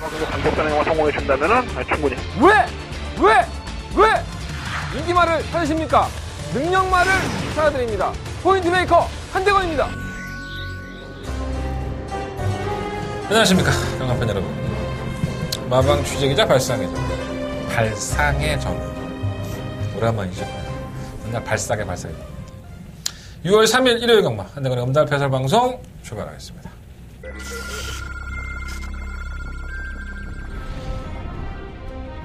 강력한 행동을 성공해 준다면은 충분히. 왜 인기말을 찾으십니까? 능력말을 찾아드립니다. 포인트 메이커 한대건입니다. 안녕하십니까 경남편 여러분. 마방 취재기자 발상의 전 오랜만이죠. 맨날 발상의 6월 3일 일요일 경마 한대건의 음달 패설 방송 출발하겠습니다.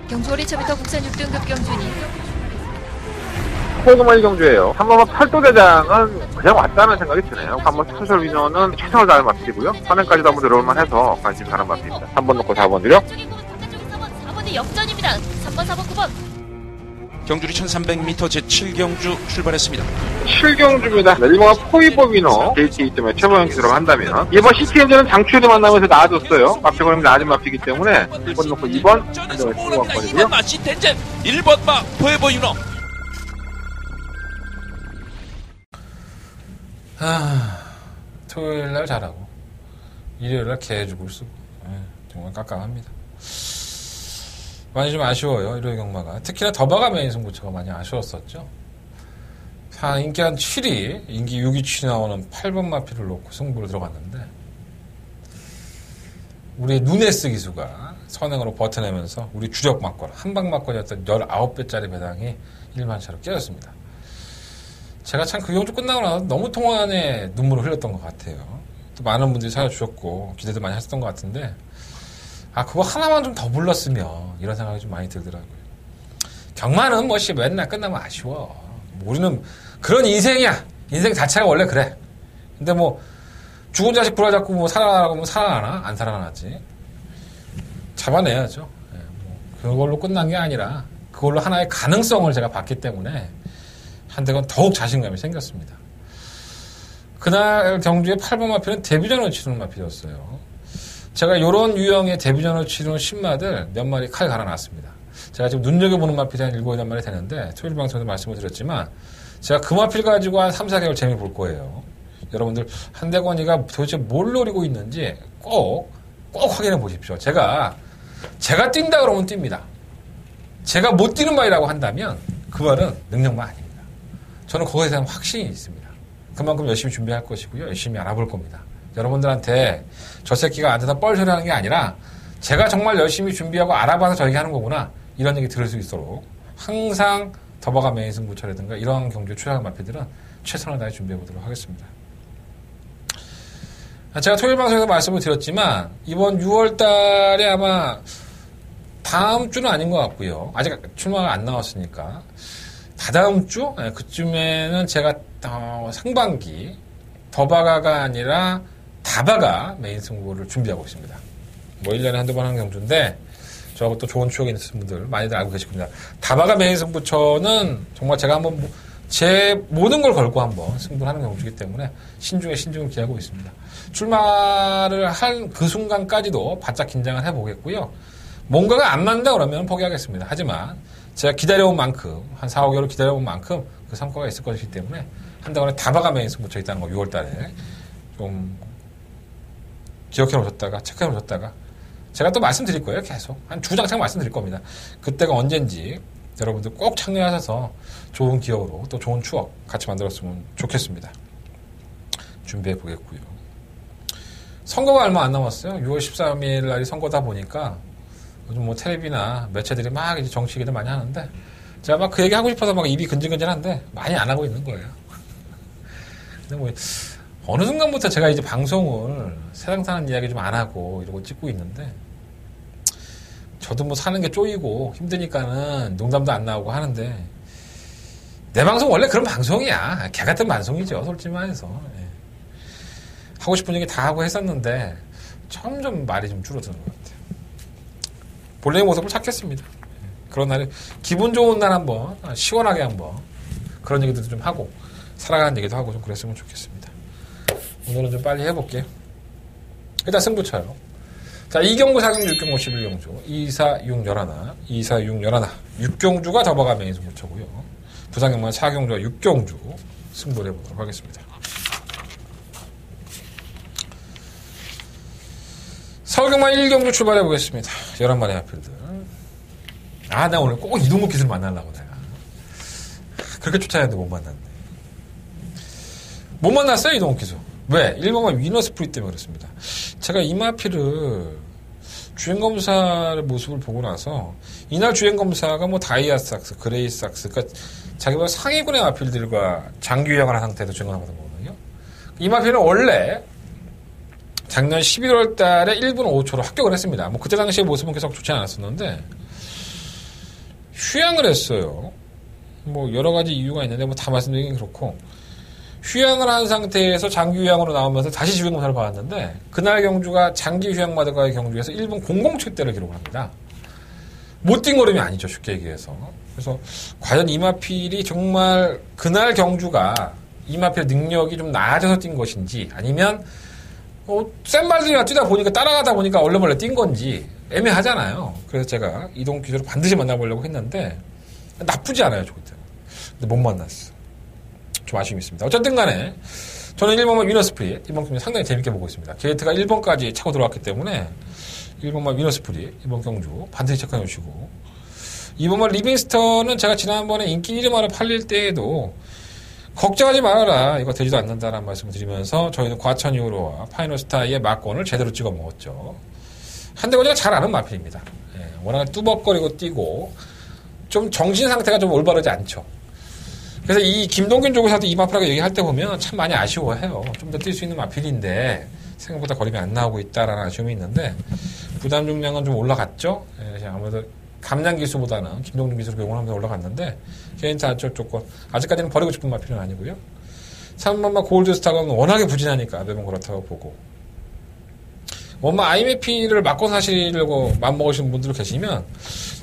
경주 어리차부터 국산 6등급 경주니 포그마이 경주예요. 한번만 팔도대장은 그냥 왔다는 생각이 드네요. 한번 스페셜 위너는 최선을 다할 맛이고요. 선행까지도 한번 들어올만 해서 관심 가는 맛입니다. 3번 놓고 4번 드려. 4번이 역전입니다. 3번, 4번, 9번. 경주리 1300m 제7경주 출발했습니다. 7경주입니다. 멜리모가 포이버 위너 게이트이기 때문에 최고형 기술을 한다면 이번 시티엔드는 장추에도 만나면서 나아졌어요. 마피고는 낮은 마피이기 때문에 1번 놓고 2번 한정을 쓰고 갔거든요. 2번 마 시텐젠 1번 마 포에버 위너. 토요일날 잘하고 일요일날 개죽을 쓰고 정말 깜깜합니다. 많이 좀 아쉬워요. 일요일 경마가. 특히나 더바가 메인 승부처가 많이 아쉬웠었죠. 인기 한 7위, 인기 6위 7위 나오는 8번 마피를 놓고 승부를 들어갔는데 우리 누네스 기수가 선행으로 버텨내면서 우리 주력 막권, 한방 막권이었던 19배짜리 배당이 1만 차로 깨졌습니다. 제가 참 그 경주 끝나고 나서 너무 통안에 눈물을 흘렸던 것 같아요. 또 많은 분들이 찾아주셨고 기대도 많이 하셨던 것 같은데 그거 하나만 좀 더 불렀으면 이런 생각이 좀 많이 들더라고요. 경마는 맨날 끝나면 아쉬워. 우리는 그런 인생이야. 인생 자체가 원래 그래. 근데 죽은 자식 부라잡고 살아나라고 하면 살아나나? 안 살아나지. 잡아내야죠. 그걸로 끝난 게 아니라 그걸로 하나의 가능성을 제가 봤기 때문에 한대건 더욱 자신감이 생겼습니다. 그날 경주의 8번 마피는 데뷔전을 치르는 마피였어요. 제가 이런 유형의 데뷔전을 치르는 신마들 몇 마리 칼 갈아놨습니다. 제가 지금 눈여겨보는 마필이 한 7, 8마리 되는데 토요일 방송에도 말씀을 드렸지만 제가 그 마필 가지고 한 3, 4개월 재미 볼 거예요. 여러분들 한대건이가 도대체 뭘 노리고 있는지 꼭 확인해 보십시오. 제가 뛴다 그러면 뜁니다. 제가 못 뛰는 말이라고 한다면 그 말은 능력만 아닙니다. 저는 그거에 대한 확신이 있습니다. 그만큼 열심히 준비할 것이고요. 열심히 알아볼 겁니다. 여러분들한테 저 새끼가 앉아서 뻘소리 하는 게 아니라 제가 정말 열심히 준비하고 알아봐서 저 얘기하는 거구나 이런 얘기 들을 수 있도록 항상 더바가 메인 승부처라든가 이런 경주 출연한 마피들은 최선을 다해 준비해 보도록 하겠습니다. 제가 토요일 방송에서 말씀을 드렸지만 이번 6월 달에 아마 다음 주는 아닌 것 같고요. 아직 출마가 안 나왔으니까 다다음 주? 그쯤에는 제가 상반기 더바가가 아니라 다바가 메인 승부를 준비하고 있습니다. 1년에 한두 번 하는 경주인데 저하고 또 좋은 추억이 있는 분들 많이들 알고 계실 겁니다. 다바가 메인 승부처는 정말 제가 한번 제 모든 걸 걸고 한번 승부를 하는 경주이기 때문에 신중에 신중을 기하고 있습니다. 출마를 한 그 순간까지도 바짝 긴장을 해보겠고요. 뭔가가 안 맞는다 그러면 포기하겠습니다. 하지만 제가 기다려온 만큼 한 4, 5개월 기다려온 만큼 그 성과가 있을 것이기 때문에 한다고 다바가 메인 승부처 있다는 거 6월 달에 좀 기억해 놓으셨다가 체크해 놓으셨다가 제가 또 말씀드릴 거예요. 계속 한 주장창 말씀드릴 겁니다. 그때가 언젠지 여러분들 꼭 참여하셔서 좋은 기억으로 또 좋은 추억 같이 만들었으면 좋겠습니다. 준비해 보겠고요. 선거가 얼마 안 남았어요. 6월 13일 날이 선거다 보니까 요즘 텔레비나 매체들이 막 이제 정치 얘기를 많이 하는데 제가 막 그 얘기 하고 싶어서 막 입이 근질근질한데 많이 안 하고 있는 거예요. 근데 어느 순간부터 제가 이제 방송을 세상 사는 이야기 좀 안 하고 이러고 찍고 있는데 저도 사는 게 쪼이고 힘드니까는 농담도 안 나오고 하는데 내 방송 원래 그런 방송이야. 개 같은 방송이죠. 솔직히 말해서. 하고 싶은 얘기 다 하고 했었는데 점점 말이 좀 줄어드는 것 같아요. 본래의 모습을 찾겠습니다. 그런 날에 기분 좋은 날 한번 시원하게 한번 그런 얘기도 좀 하고 살아가는 얘기도 하고 좀 그랬으면 좋겠습니다. 오늘은 좀 빨리 해볼게요. 일단 승부쳐요. 자, 2경주, 4경주, 6경주, 11경주, 2, 4, 6, 11, 2, 4, 6, 11, 6경주가 더바가 메인 승부처고요. 부산경마 4경주와 6경주 승부를 해보도록 하겠습니다. 서울경마 1경주 출발해 보겠습니다. 11마리 하필들. 내가 오늘 꼭 이동국 기수를 만나려고 내가. 그렇게 쫓아야했는데 못 만났네. 못 만났어요, 이동국 기수. 왜? 1번마 위너스 프리 때문에 그렇습니다. 제가 이 마필을 주행검사의 모습을 보고 나서 이날 주행검사가 뭐 다이아삭스, 그레이삭스, 그러니까 자기보다 상위군의 마필들과 장기유형을 한 상태에서 주행을 하거든요. 이 마필은 원래 작년 11월 달에 1분 5초로 합격을 했습니다. 뭐 그때 당시의 모습은 계속 좋지 않았었는데 휴양을 했어요. 뭐 여러 가지 이유가 있는데 뭐 다 말씀드리긴 그렇고 휴양을 한 상태에서 장기 휴양으로 나오면서 다시 주행검사를 받았는데 그날 경주가 장기 휴양마다의 경주에서 1분 00초대를 기록을 합니다. 못 뛴 걸음이 아니죠, 쉽게 얘기해서. 그래서 과연 이마필이 정말 그날 경주가 이마필 능력이 좀 나아져서 뛴 것인지 아니면 센 말들이나 뛰다 보니까 따라가다 보니까 얼레벌레 뛴 건지 애매하잖아요. 그래서 제가 이동 기수를 반드시 만나보려고 했는데 나쁘지 않아요, 저 그때. 근데 못 만났어. 좀 아쉬움이 있습니다. 어쨌든 간에 저는 1번만 위너스프리 이번 경주 상당히 재밌게 보고 있습니다. 게이트가 1번까지 차고 들어왔기 때문에 1번만 위너스프리 이번 경주 반드시 체크해 주시고 2번만 리빙스턴은 제가 지난번에 인기 1위마를 팔릴 때에도 걱정하지 말아라. 이거 되지도 않는다라는 말씀을 드리면서 저희는 과천 이후로와 파이널스타의 막권을 제대로 찍어 먹었죠. 한대건이가 잘 아는 마필입니다. 예, 워낙 뚜벅거리고 뛰고 좀 정신 상태가 좀 올바르지 않죠. 그래서 이 김동균 조교사도 이 마필하고 얘기할 때 보면 참 많이 아쉬워해요. 좀 더 뛸 수 있는 마필인데 생각보다 거리가 안 나오고 있다라는 아쉬움이 있는데 부담 중량은 좀 올라갔죠. 예, 아무래도 감량 기수보다는 김동균 기수로 용을 올라갔는데 개인타 안쪽 조건 아직까지는 버리고 싶은 마필은 아니고요. 3번마 골드스타가 워낙에 부진하니까 매번 그렇다고 보고 IMF를 맞고 사시려고 맘먹으시는 분들 계시면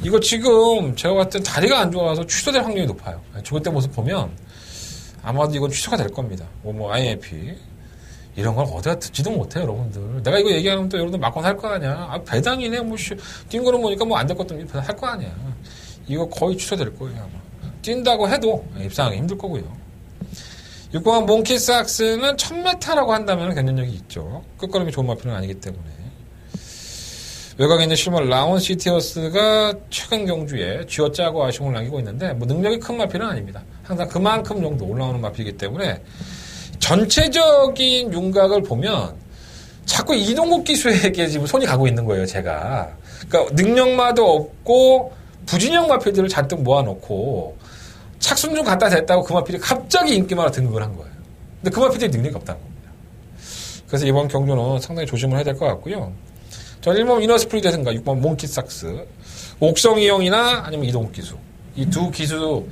이거 지금 제가 봤을 때 다리가 안 좋아서 취소될 확률이 높아요. 죽을 때 모습 보면 아마도 이건 취소가 될 겁니다. IMF 이런 걸 어디가 듣지도 못해요, 여러분들. 내가 이거 얘기하면 또 여러분들 맞고 살 거 아니야. 배당이네, 뛴 거는 보니까 안 될 것도 할 거 아니야. 이거 거의 취소될 거예요, 아마. 뛴다고 해도 입상하기 힘들 거고요. 6번한 몽키삭스는 1000m라고 한다면 견뎌력이 있죠. 끝걸음이 좋은 마필은 아니기 때문에. 외곽에 있는 실물 라온 시티어스가 최근 경주에 쥐어짜고 아쉬움을 남기고 있는데 능력이 큰 마필은 아닙니다. 항상 그만큼 정도 올라오는 마필이기 때문에 전체적인 윤곽을 보면 자꾸 이동국 기수에게 지금 손이 가고 있는 거예요, 제가. 그러니까 능력마도 없고 부진형 마필들을 잔뜩 모아놓고 착순 좀 갖다 댔다고 그 마필이 갑자기 인기마다 등극을 한 거예요. 근데 그 마필들이 능력이 없다는 겁니다. 그래서 이번 경주는 상당히 조심을 해야 될 것 같고요. 저는 1번 위너스프리드든가 6번 몽키삭스, 옥성이 형이나 아니면 이동국 기수. 이 두 기수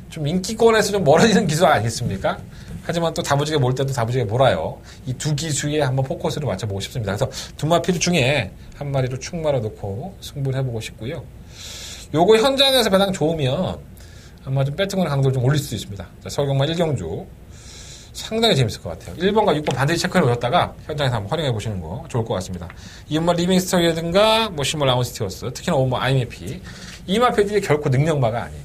좀 인기권에서 좀 멀어지는 기수 아니겠습니까? 하지만 또 다부지게 몰 때도 다부지게 몰아요. 이 두 기수에 한번 포커스를 맞춰보고 싶습니다. 그래서 두 마필 중에 한 마리로 축 말아놓고 승부를 해보고 싶고요. 요거 현장에서 배당 좋으면 아마 좀 배팅을 강도를 좀 올릴 수도 있습니다. 자, 서울경마 1경주 상당히 재밌을 것 같아요. 1번과 6번 반드시 체크해 보셨다가 현장에서 한번 활용해 보시는 거 좋을 것 같습니다. 2번 리빙스턴이라든가 시몰 라운스티어스, 특히나 5번 IMF 이 마필들이 결코 능력마가 아니에요.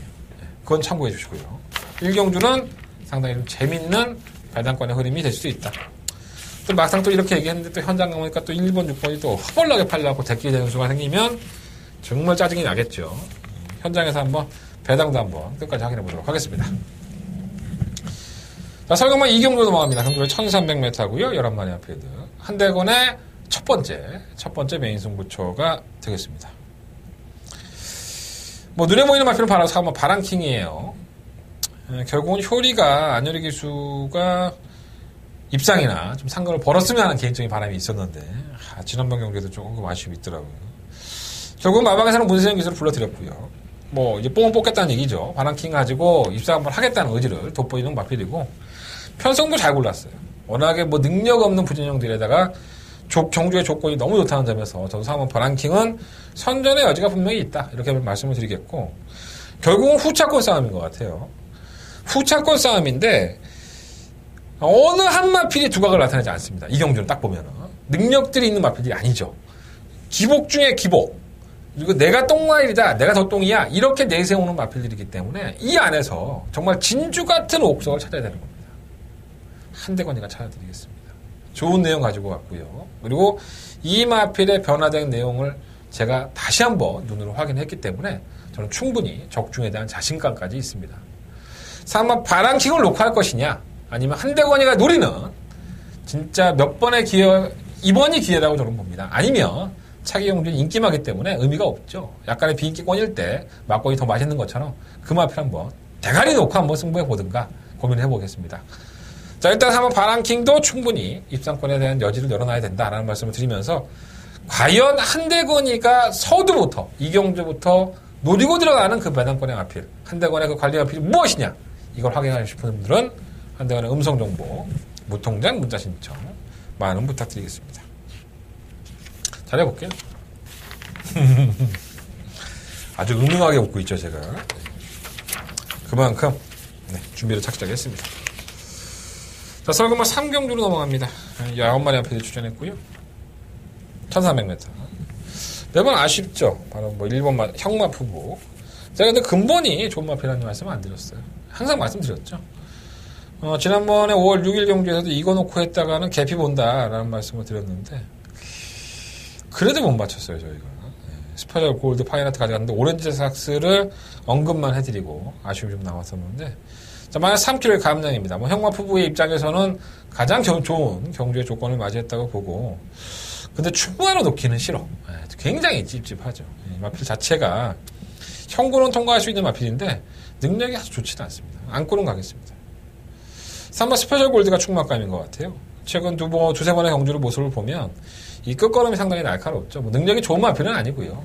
그건 참고해 주시고요. 1경주는 상당히 좀 재밌는 배당권의 흐름이 될 수도 있다. 또 막상 또 이렇게 얘기했는데 또 현장 가보니까 또 1번, 6번이 또 허벌나게 팔려고 대끼 되는 수가 생기면 정말 짜증이 나겠죠. 현장에서 한번 배당도 한번 끝까지 확인해 보도록 하겠습니다. 자, 설경마 2경주 넘어갑니다. 경주는 1300m고요. 11마리 아필드. 한대건의 첫 번째 메인 승부처가 되겠습니다. 눈에 보이는 마필은 바로 4번 바람킹이에요. 결국은 효리가 안효리 기수가 입상이나 좀 상금을 벌었으면 하는 개인적인 바람이 있었는데 지난번 경기에도 조금 아쉬움이 있더라고요. 결국 마방에서는 문세영 기수를 불러드렸고요. 이제 뽕을 뽑겠다는 얘기죠. 바람킹 가지고 입상 한번 하겠다는 의지를 돋보이는 마필이고 편성도 잘 골랐어요. 워낙에 능력 없는 부진형들에다가 경주의 조건이 너무 좋다는 점에서 저도 3번 바람킹은 선전의 여지가 분명히 있다. 이렇게 말씀을 드리겠고 결국은 후차권 싸움인 것 같아요. 후차권 싸움인데 어느 한 마필이 두각을 나타내지 않습니다. 이 경주는 딱 보면은 능력들이 있는 마필이 아니죠. 기복 중에 기복. 그리고 내가 똥마일이다, 내가 더 똥이야 이렇게 내세우는 마필들이기 때문에 이 안에서 정말 진주 같은 옥석을 찾아야 되는 겁니다. 한대건이가 찾아드리겠습니다. 좋은 내용 가지고 왔고요. 그리고 이 마필의 변화된 내용을 제가 다시 한번 눈으로 확인했기 때문에 저는 충분히 적중에 대한 자신감까지 있습니다. 한번 바람킹을 놓고 할 것이냐, 아니면 한대건이가 노리는 진짜 몇 번의 기회, 이번이 기회라고 저는 봅니다. 아니면 차기경주는 인기마기 때문에 의미가 없죠. 약간의 비인기권일 때 막권이 더 맛있는 것처럼 그 마필 한번 대가리 놓고 한번 승부해 보든가 고민해 보겠습니다. 자, 일단 한번 바람킹도 충분히 입상권에 대한 여지를 열어놔야 된다라는 말씀을 드리면서, 과연 한대건이가 서두부터 이경주부터 노리고 들어가는 그 배당권의 마필, 한대건의 그 관리 마필이 무엇이냐, 이걸 확인하고 싶은 분들은 한대건의 음성정보 무통장 문자 신청 많은 부탁드리겠습니다. 잘해볼게요. 아주 음흉하게 웃고 있죠, 제가. 그만큼 준비를 착실하게 했습니다. 자, 설금마 3경주로 넘어갑니다. 9마리 앞에 출전했고요. 1300m. 매번 아쉽죠. 바로 뭐 1번 형마프고. 제가 근데 근본이 좋은 마필이라는 말씀 안 드렸어요. 항상 말씀드렸죠. 지난번에 5월 6일 경주에서도 이거 놓고 했다가는 개피 본다라는 말씀을 드렸는데, 그래도 못 맞췄어요, 저희가. 스페셜 골드 파이너트 가져갔는데, 오렌지 삭스를 언급만 해드리고, 아쉬움이 좀 남았었는데, 자, 만약 3kg의 감량입니다. 뭐, 형마 부부의 입장에서는 가장 좋은 경주의 조건을 맞이했다고 보고, 근데 충분하로 놓기는 싫어. 굉장히 찝찝하죠. 마필 자체가 형구는 통과할 수 있는 마필인데, 능력이 아주 좋지도 않습니다. 안고는 가겠습니다. 3번 스페셜 골드가 충막감인 것 같아요. 최근 두세 번의 경주의 모습을 보면, 이 끝걸음이 상당히 날카롭죠. 뭐 능력이 좋은 마필은 아니고요.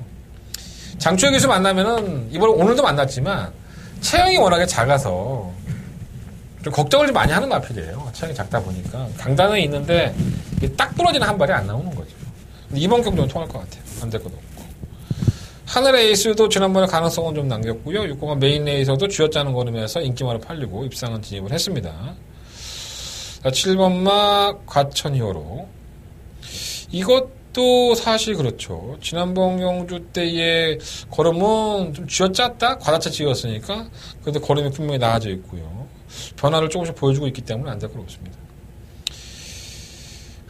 장추의 기수 만나면은, 오늘도 만났지만, 체형이 워낙에 작아서, 좀 걱정을 좀 많이 하는 마필이에요. 체형이 작다 보니까. 강단은 있는데, 이게 딱 부러지는 한 발이 안 나오는 거죠. 근데 이번 경주는 통할 것 같아요. 안 될 것도 없고. 하늘의 에이스도 지난번에 가능성은 좀 남겼고요. 6공화 메인 레이서도 쥐어짜는 걸음에서 인기마로 팔리고 입상은 진입을 했습니다. 자, 7번마 과천 히어로. 이것도 사실 그렇죠. 지난번 경주 때의 걸음은 좀 쥐어짰다? 과다차 쥐었으니까. 근데 걸음이 분명히 나아져 있고요. 변화를 조금씩 보여주고 있기 때문에 안 될 것 없습니다.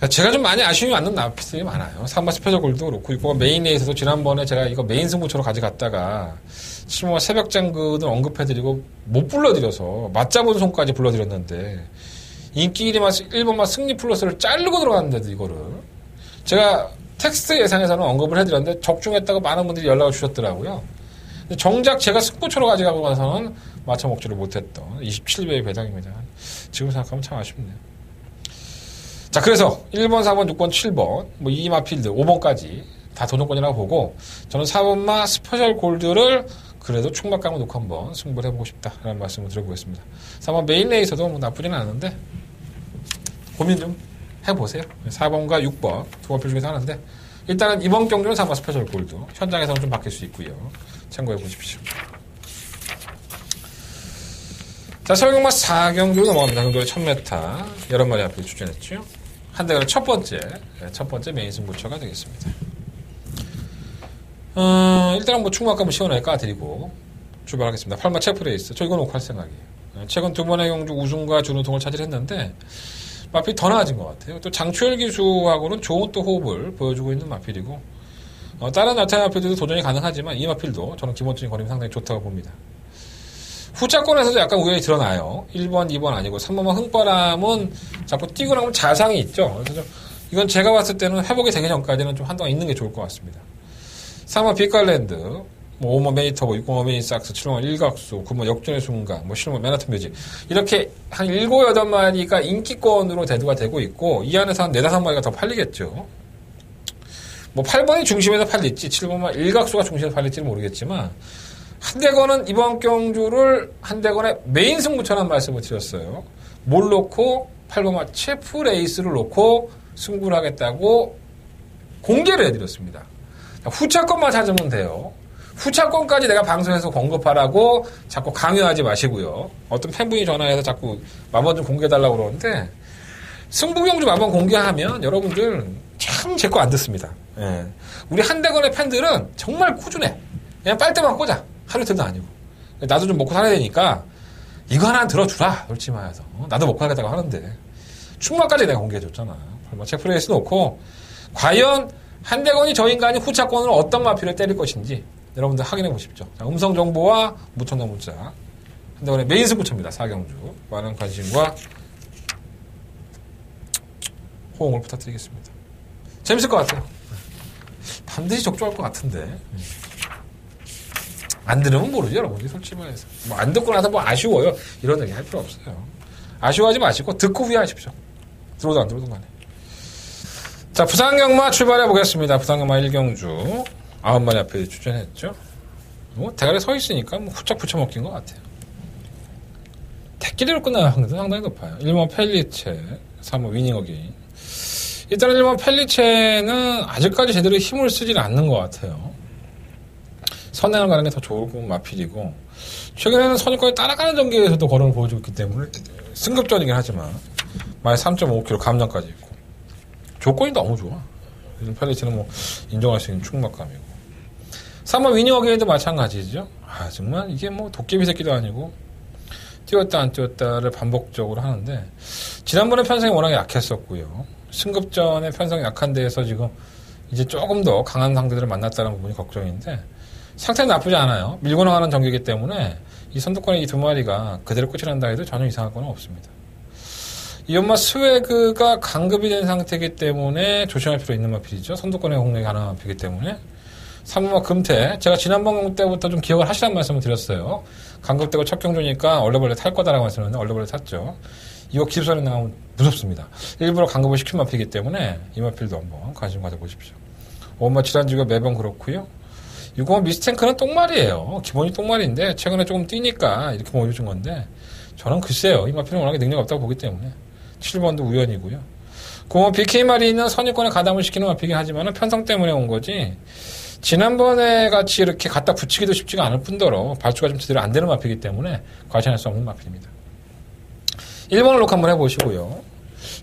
제가 좀 많이 아쉬움이 않는 나피들이 많아요. 3번 스페셜 골드도 그렇고, 이거 메인 레이스도 지난번에 제가 이거 메인 승부처로 가져갔다가, 7번 새벽 장근을 언급해드리고, 못 불러드려서, 맞잡은 손까지 불러드렸는데, 인기 1번만 승리 플러스를 자르고 들어갔는데도 이거를. 제가 텍스트 예상에서는 언급을 해드렸는데, 적중했다고 많은 분들이 연락을 주셨더라고요. 근데 정작 제가 승부처로 가져가고 가서는 맞춰 먹지를 못했던 27배의 배당입니다. 지금 생각하면 참 아쉽네요. 자, 그래서 1번, 4번, 6번, 7번, 뭐 이마필드 5번까지 다 도전권이라고 보고, 저는 4번마 스페셜 골드를 그래도 총각감을 놓고 한번 승부를 해보고 싶다라는 말씀을 드려보겠습니다. 4번 메인 레이서도 뭐 나쁘지는 않은데 고민 좀 해보세요. 4번과 6번 두 마필 중에서 하나인데, 일단은 이번 경주는 4번 스페셜 골드, 현장에서는 좀 바뀔 수 있고요. 참고해 보십시오. 자, 설경마 4경주로 넘어갑니다. 경주의 1000m 11마리 앞에 출전했죠. 한대가 첫 번째 메인 승부처가 되겠습니다. 일단은 뭐 충막감을 시원하게 까드리고 출발하겠습니다. 8마 체프레이스. 저 이거 놓고 할 생각이에요. 최근 두 번의 경주 우승과 준우승을 차지했는데 마필이 더 나아진 것 같아요. 또 장추열 기수하고는 좋은 또 호흡을 보여주고 있는 마필이고, 다른 나타난 마필들도 도전이 가능하지만 이 마필도 저는 기본적인 거림이 상당히 좋다고 봅니다. 후자권에서도 약간 우연히 드러나요. 1번, 2번 아니고 3번만 흥바람은 자꾸 뛰고 나면 자상이 있죠. 그래서 이건 제가 봤을 때는 회복이 되기 전까지는 좀 한동안 있는 게 좋을 것 같습니다. 3번 빛깔랜드, 뭐 5번 메이터보, 6번 메인삭스, 7번 일각수, 9번 역전의 순간, 뭐 7번 맨하튼 뮤직, 이렇게 한 7, 8마리가 인기권으로 대두가 되고 있고, 이 안에서 한 4, 5마리가 더 팔리겠죠. 뭐 8번이 중심에서 팔릴지 7번만 일각수가 중심에서 팔릴지는 모르겠지만, 한대건은 이번 경주를 한대건의 메인 승부처럼 말씀을 드렸어요. 뭘 놓고 8번만 체프 레이스를 놓고 승부를 하겠다고 공개를 해드렸습니다. 후차권만 찾으면 돼요. 후차권까지 내가 방송에서 언급하라고 자꾸 강요하지 마시고요. 어떤 팬분이 전화해서 자꾸 마번 좀 공개해달라고 그러는데, 승부경주 마번 공개하면 여러분들 참 제 거 안 듣습니다. 예. 우리 한대건의 팬들은 정말 꾸준해. 그냥 빨대만 꽂아. 하루 이틀도 아니고. 나도 좀 먹고 살아야 되니까 이거 하나 들어주라. 솔직히 말해서. 나도 먹고 살겠다고 하는데. 충마까지 내가 공개해줬잖아. 체크레이스 놓고 과연 한대건이 저 인간이 후차권으로 어떤 마피를 때릴 것인지 여러분들 확인해 보십시오. 자, 음성 정보와 무청당 문자 한대건의 메인 승부처입니다. 4경주 많은 관심과 호응을 부탁드리겠습니다. 재밌을 것 같아요. 반드시 적중할 것 같은데 안 들으면 모르죠, 여러분이 솔직히 말해서. 뭐 안 듣고 나서 뭐 아쉬워요 이런 얘기 할 필요 없어요. 아쉬워하지 마시고 듣고 후회하십시오. 들어오든 안 들어오든 간에. 자, 부산경마 출발해 보겠습니다. 부산경마 1경주 9마리 앞에 출전했죠. 뭐 대가리 서 있으니까 뭐 후짝 붙여먹긴 것 같아요. 택기리로 끝나는 확률도 상당히 높아요. 1번 펠리체, 3번 위닝어게인. 일단 1번 펠리체는 아직까지 제대로 힘을 쓰지는 않는 것 같아요. 선행을 가는 게 더 좋을 마필이고, 최근에는 선행권에 따라가는 전개에서도 걸음을 보여주고 있기 때문에 승급전이긴 하지만 마에 3.5kg 감량까지 있고 조건이 너무 좋아. 펠리체는 뭐 인정할 수 있는 충막감이고. 3번 위닝어게인도 마찬가지죠. 아, 정말 이게 뭐 도깨비 새끼도 아니고 뛰었다 안 뛰었다를 반복적으로 하는데, 지난번에 편성이 워낙에 약했었고요. 승급전에 편성이 약한 데에서 지금 이제 조금 더 강한 상대들을 만났다는 부분이 걱정인데, 상태는 나쁘지 않아요. 밀고 나가는 전개이기 때문에 이 선두권의 이 두 마리가 그대로 끝이 난다 해도 전혀 이상할 건 없습니다. 이 연마 스웨그가 강급이 된 상태이기 때문에 조심할 필요 있는 마필이죠. 선두권의 공략이 가능한 마필이기 때문에. 3번마 금태, 제가 지난번 때부터 좀 기억을 하시라는 말씀을 드렸어요. 강급되고 첫 경주니까 얼레벌레 탈 거다라고 말씀했는데 얼레벌레 탔죠. 이거 기습선에 나가면 무섭습니다. 일부러 강급을 시킨 마필이기 때문에 이 마필도 한번 관심 가져보십시오. 엄마 지난주가 매번 그렇고요. 이거 미스탱크는 똥말이에요. 기본이 똥말인데 최근에 조금 뛰니까 이렇게 보여준 건데, 저는 글쎄요, 이 마필은 워낙에 능력이 없다고 보기 때문에 7번도 우연이고요. 그 BK말이 있는 선입권에 가담을 시키는 마필이긴 하지만 편성 때문에 온 거지, 지난번에 같이 이렇게 갖다 붙이기도 쉽지가 않을 뿐더러 발주가 좀 제대로 안 되는 마필이기 때문에 과신할 수 없는 마필입니다. 1번을 놓고 한번 해보시고요.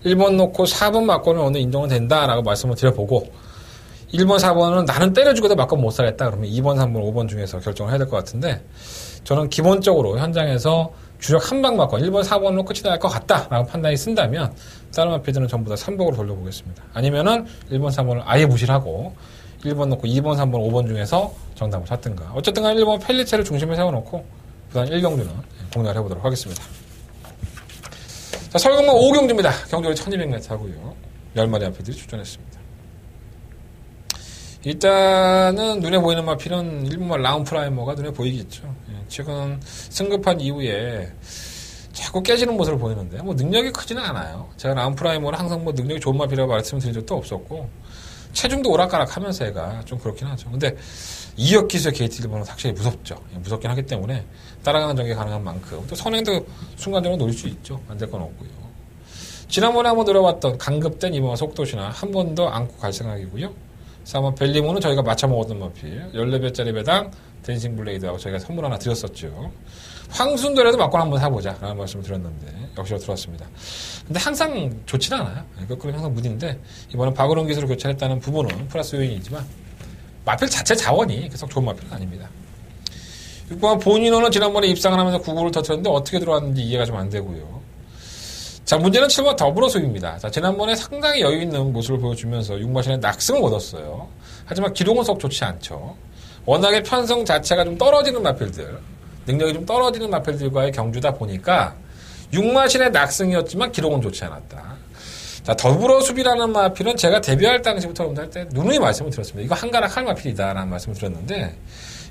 1번 놓고 4번 맞고는 오늘 인정은 된다라고 말씀을 드려보고, 1번, 4번은 나는 때려주고도 맞고 못 살겠다 그러면 2번, 3번, 5번 중에서 결정을 해야 될 것 같은데, 저는 기본적으로 현장에서 주력 한 방 맞고 1번, 4번으로 끝이 날 것 같다라고 판단이 쓴다면 다른 마필들은 전부 다 3번으로 돌려보겠습니다. 아니면은 1번, 3번을 아예 무시하고 1번 놓고 2번, 3번, 5번 중에서 정답을 찾든가. 어쨌든 간에 1번 펠리체를 중심에 세워놓고 부산 1경주는 공략을 해보도록 하겠습니다. 자, 서울경마 5경주입니다. 경주가 1200m 하고요. 10마리 앞에들이 출전했습니다. 일단은 눈에 보이는 마필은 1번마 라운프라이머가 눈에 보이겠죠. 최근 승급한 이후에 자꾸 깨지는 모습을 보이는데 뭐 능력이 크지는 않아요. 제가 라운프라이머는 항상 뭐 능력이 좋은 마필이라고 말씀드린 적도 없었고, 체중도 오락가락하면서 얘가 좀 그렇긴 하죠. 근데 2역 기수의 게이트 1번은 확실히 무섭죠. 무섭긴 하기 때문에 따라가는 전개 가능한 만큼 또 선행도 순간적으로 노릴 수 있죠. 안 될 건 없고요. 지난번에 한번 노려봤던 강급된 2번마 속도시나 한 번 더 안고 갈 생각이고요. 3번 벨리모는 저희가 맞춰 먹었던 마필 14배짜리 배당 댄싱 블레이드하고 저희가 선물 하나 드렸었죠. 황순도라도 맞고 한번 사보자 라는 말씀을 드렸는데 역시나 들어왔습니다. 근데 항상 좋지는 않아요. 거꾸로 항상 무딘데, 이번엔 박은홍 기술을 교체했다는 부분은 플러스 요인이지만 마필 자체 자원이 계속 좋은 마필은 아닙니다. 6번 본인호는 지난번에 입상을 하면서 9구를 터뜨렸는데 어떻게 들어왔는지 이해가 좀 안 되고요. 자, 문제는 7번 더불어 수입니다. 자, 지난번에 상당히 여유 있는 모습을 보여주면서 6마신의 낙승을 얻었어요. 하지만 기록은 썩 좋지 않죠. 워낙에 편성 자체가 좀 떨어지는 마필들, 능력이 좀 떨어지는 마필들과의 경주다 보니까 6마신의 낙승이었지만 기록은 좋지 않았다. 자, 더불어 수비라는 마필은 제가 데뷔할 당시부터 할 때 누누이 말씀을 드렸습니다. 이거 한가락 할 마필이다라는 말씀을 드렸는데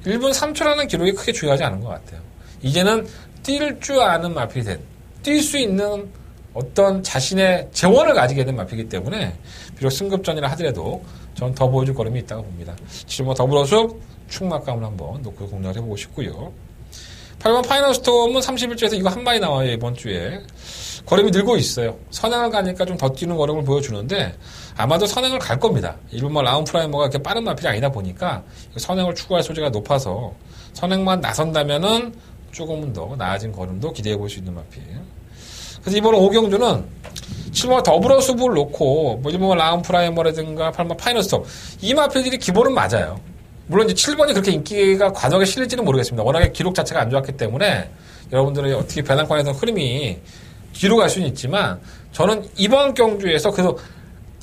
1분 3초라는 기록이 크게 중요하지 않은 것 같아요. 이제는 뛸 줄 아는 마필이 된, 뛸 수 있는 어떤 자신의 재원을 가지게 된 마필이기 때문에 비록 승급전이라 하더라도 전 더 보여줄 걸음이 있다고 봅니다. 지금 뭐 더불어서 충막감을 한번 놓고 공략을 해보고 싶고요. 8번 파이널 스톰은 31주에서 이거 한 마리 나와요. 이번 주에 걸음이 늘고 있어요. 선행을 가니까 좀 더 뛰는 걸음을 보여주는데 아마도 선행을 갈 겁니다. 1번마 라운프라이머가 그렇게 빠른 마필이 아니다 보니까 선행을 추구할 소지가 높아서 선행만 나선다면은 조금은 더 나아진 걸음도 기대해 볼 수 있는 마필. 그래서 이번 5경주는 7번 더불어 수부를 놓고 뭐 1번 라운프라이머라든가 8번 파이널 스톰, 이 마필들이 기본은 맞아요. 물론 이제 7번이 그렇게 인기가 과도하게 실릴지는 모르겠습니다. 워낙에 기록 자체가 안 좋았기 때문에 여러분들의 어떻게 배당권에서 흐름이 뒤로 갈 수는 있지만, 저는 이번 경주에서 그래서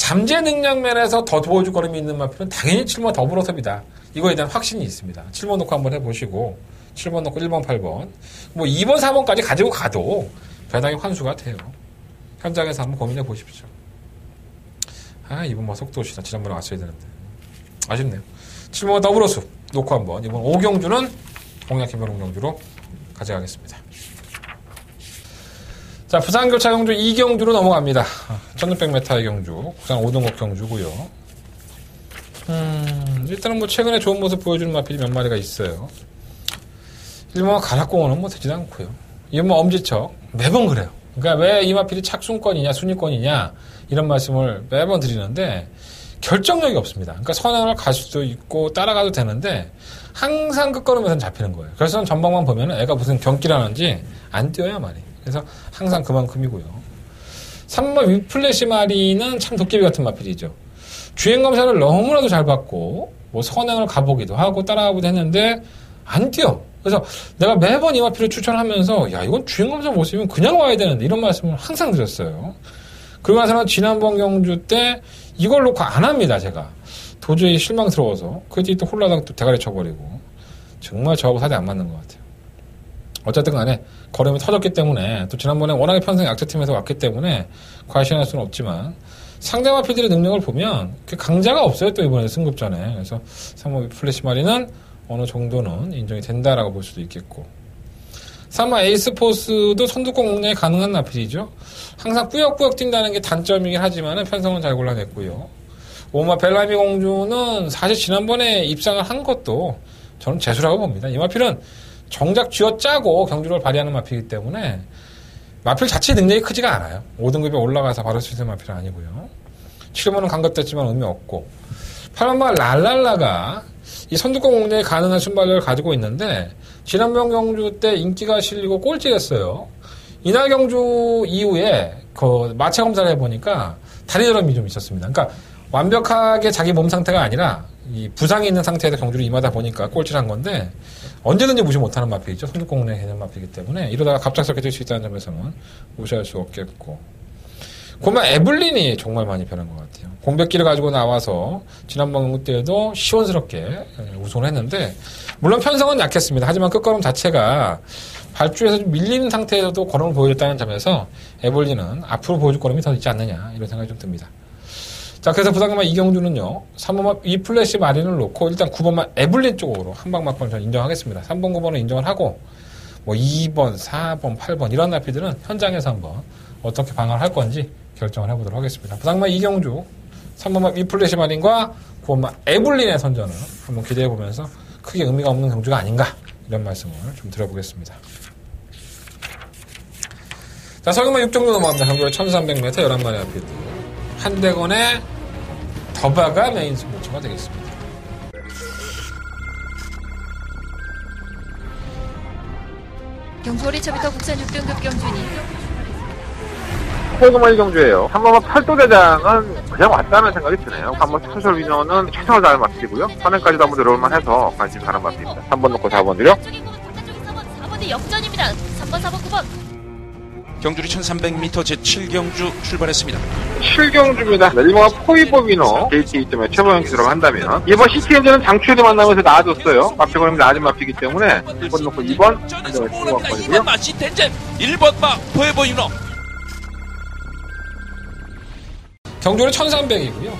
잠재 능력 면에서 더 보여줄 거름이 있는 마필은 당연히 7번 더블어섭이다. 이거에 대한 확신이 있습니다. 7번 놓고 한번 해보시고 7번 놓고 1번, 8번 뭐 2번, 4번까지 가지고 가도 배당이 환수가 돼요. 현장에서 한번 고민해 보십시오. 아, 이번 뭐 속도시다. 지난번에 왔어야 되는데 아쉽네요. 7번 더블어수 놓고 한번 이번 5경주는 공략해보는 경주로 가져가겠습니다. 자, 부산교차 경주 2경주로 넘어갑니다. 1600m의 경주, 부산 5등급 경주고요. 일단은 뭐 최근에 좋은 모습 보여주는 마필이 몇 마리가 있어요. 1번 가락공원은 뭐 되지도 않고요. 이건 뭐 엄지척 매번 그래요. 그러니까 왜 이 마필이 착순권이냐 순위권이냐 이런 말씀을 매번 드리는데 결정력이 없습니다. 그러니까 선행을 갈 수도 있고 따라가도 되는데 항상 끝걸음에서는 잡히는 거예요. 그래서 전방만 보면 애가 무슨 경기라는지 안 뛰어요 말이. 그래서 항상 그만큼이고요. 3번 위플래시 마리는 참 도깨비 같은 마필이죠. 주행검사를 너무나도 잘 받고 뭐 선행을 가보기도 하고 따라가기도 했는데 안 뛰어. 그래서 내가 매번 이 마필을 추천하면서 야 이건 주행검사 못 쓰면 그냥 와야 되는데 이런 말씀을 항상 드렸어요. 그러고 나서는 지난번 경주 때 이걸 놓고 안 합니다. 제가 도저히 실망스러워서 그 뒤에 또 홀라당 또 대가리 쳐버리고 정말 저하고 사대 안 맞는 것 같아요. 어쨌든 간에 걸음이 터졌기 때문에 또 지난번에 워낙에 편성 약자팀에서 왔기 때문에 과신할 수는 없지만 상대 마필들의 능력을 보면 그 강자가 없어요. 또 이번에 승급전에. 그래서 3번 플래시 마리는 어느 정도는 인정이 된다라고 볼 수도 있겠고 3번 에이스포스도 선두권 공략이 가능한 마필이죠. 항상 꾸역꾸역 뛴다는 게 단점이긴 하지만 편성은 잘 골라냈고요. 5번 벨라미 공주는 사실 지난번에 입상을 한 것도 저는 재수라고 봅니다. 이 마필은 정작 쥐어짜고 경주를 발휘하는 마필이기 때문에 마필 자체 능력이 크지가 않아요. 5등급에 올라가서 바로 수 있는 마필은 아니고요. 7번은 감갑됐지만 의미 없고 8번 랄랄라가 이 선두권 공략이 가능한 순발력을 가지고 있는데 지난번 경주 때 인기가 실리고 꼴찌했어요. 이날 경주 이후에 그 마체 검사를 해보니까 다리 저럼이 좀 있었습니다. 그러니까 완벽하게 자기 몸 상태가 아니라 이 부상이 있는 상태에서 경주를 임하다 보니까 꼴찌를 한 건데 언제든지 무시 못하는 마필이죠. 선두권 공략 개념 마필이기 때문에 이러다가 갑작스럽게 될 수 있다는 점에서는 무시할 수 없겠고 그러면 에블린이 정말 많이 변한 것 같아요. 공백기를 가지고 나와서 지난번 경주 때에도 시원스럽게 우승을 했는데 물론 편성은 약했습니다. 하지만 끝걸음 자체가 발주에서 좀 밀리는 상태에서도 걸음을 보여줬다는 점에서 에블린은 앞으로 보여줄 걸음이 더 있지 않느냐 이런 생각이 좀 듭니다. 자, 그래서 부산경마 이경주는요 3번만 이 플래시 마린을 놓고 일단 9번만 에블린 쪽으로 한방 맞고는 저는 인정하겠습니다. 3번, 9번은 인정을 하고 뭐 2번, 4번, 8번 이런 나피들은 현장에서 한번 어떻게 방어를 할 건지 결정을 해보도록 하겠습니다. 부산경마 이경주 3번만 이 플래시 마린과 9번만 에블린의 선전을 한번 기대해보면서 크게 의미가 없는 경주가 아닌가 이런 말씀을 좀 드려보겠습니다. 자, 서경마 6종로 넘어갑니다. 경주의 1300m 11마리 앞이드 한대건의 더바가 메인 승부처가 되겠습니다. 경주 어리차부터 국산 6등급 경주니 포그마이 경주예요. 3번만 팔도대장은 그냥 왔다는 생각이 드네요. 3번 스페셜 위너는 최선을 다하는 마필이고요. 선행까지도 한번 들어올만 해서 관심 가는 마필입니다. 3번 놓고 4번 드려. 4번대 역전입니다. 3번, 4번, 9번. 경주리 1300m 제7경주 출발했습니다. 7경주입니다. 1번은 포이보 위너 게이트 때문에 최보영 기술을 한다면 이번 시티엔드는 장추에도 만나면서 나아졌어요. 마필권이 낮은 마필이기 때문에 1번 놓고 2번 한정을 추가권이고요. 2번 마 시텐젠 1번 마 포에버 유너 경주는 1300이고요.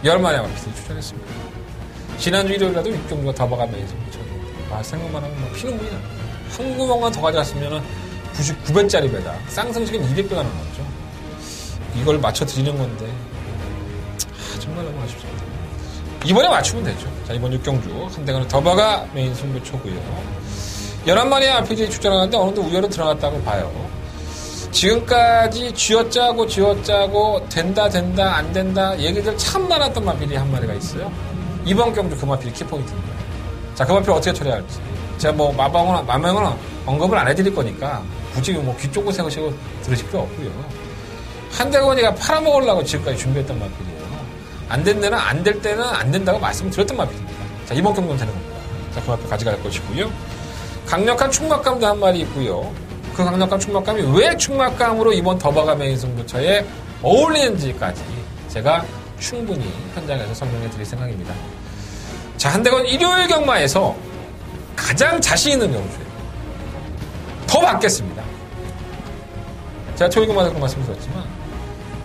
10마리 마필이 추천했습니다. 지난주 일요일에도 6종류가 더바가 메인 승부처입니다. 아, 생각만 하면 막 피눈물이 나요. 한 구멍만 더 가져갔으면 99배짜리 배다. 쌍승식은 200배가 넘었죠. 이걸 맞춰드리는 건데 정말 너무 아쉽습니다. 이번에 맞추면 되죠. 자, 이번 6경주 한 대가는 더바가 메인 승부처고요. 11마리의 RPG 출전하는데 어느덧 우열은 들어갔다고 봐요. 지금까지 쥐어짜고 된다 안 된다 얘기들 참 많았던 마필이 한 마리가 있어요. 이번 경주 그 마필이 키포인트입니다. 자, 그 마필 어떻게 처리할지 제가 뭐 마명은 언급을 안 해드릴 거니까 굳이 뭐 귀 쫑긋 세우시고 들으실 필요 없고요. 한대건이가 팔아먹으려고 지금까지 준비했던 마필이에요. 안 된 데는 안 될 때는 안 된다고 말씀드렸던 마필입니다. 자, 이번 경주는 되는 겁니다. 자, 그 마필 가져갈 것이고요. 강력한 충막감도 한 마리 있고요. 그 강력한 충막감이 왜 충막감으로 이번 더바가 메인 승부처에 어울리는지까지 제가 충분히 현장에서 설명해 드릴 생각입니다. 자, 한대건 일요일 경마에서 가장 자신 있는 경주예요. 더 받겠습니다. 제가 토요일 경마에서 말씀드렸지만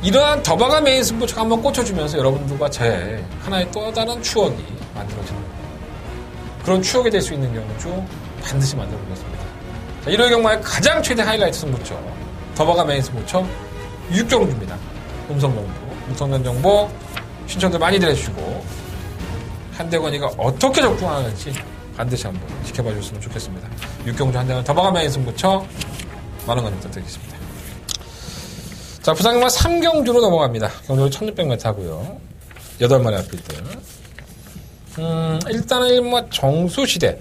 이러한 더바가 메인 승부처가 한번 꽂혀주면서 여러분들과 제 하나의 또 다른 추억이 만들어지는 겁니다. 그런 추억이 될 수 있는 경주 반드시 만들어보겠습니다. 자, 일요일 경마의 가장 최대 하이라이트 승부처 더바가 메인 승부처 6경주입니다. 음성정보, 무성된 정보 신청들 많이들 해주시고 한대건이가 어떻게 적중하는지 반드시 한번 지켜봐 주셨으면 좋겠습니다. 6경주 한대건 더바가 메인 승부처 많은 관심 부탁드리겠습니다. 자, 부산경마 3경주로 넘어갑니다. 경주는 1600m 하고요. 8마리 앞필드. 일단은 1마 정수시대.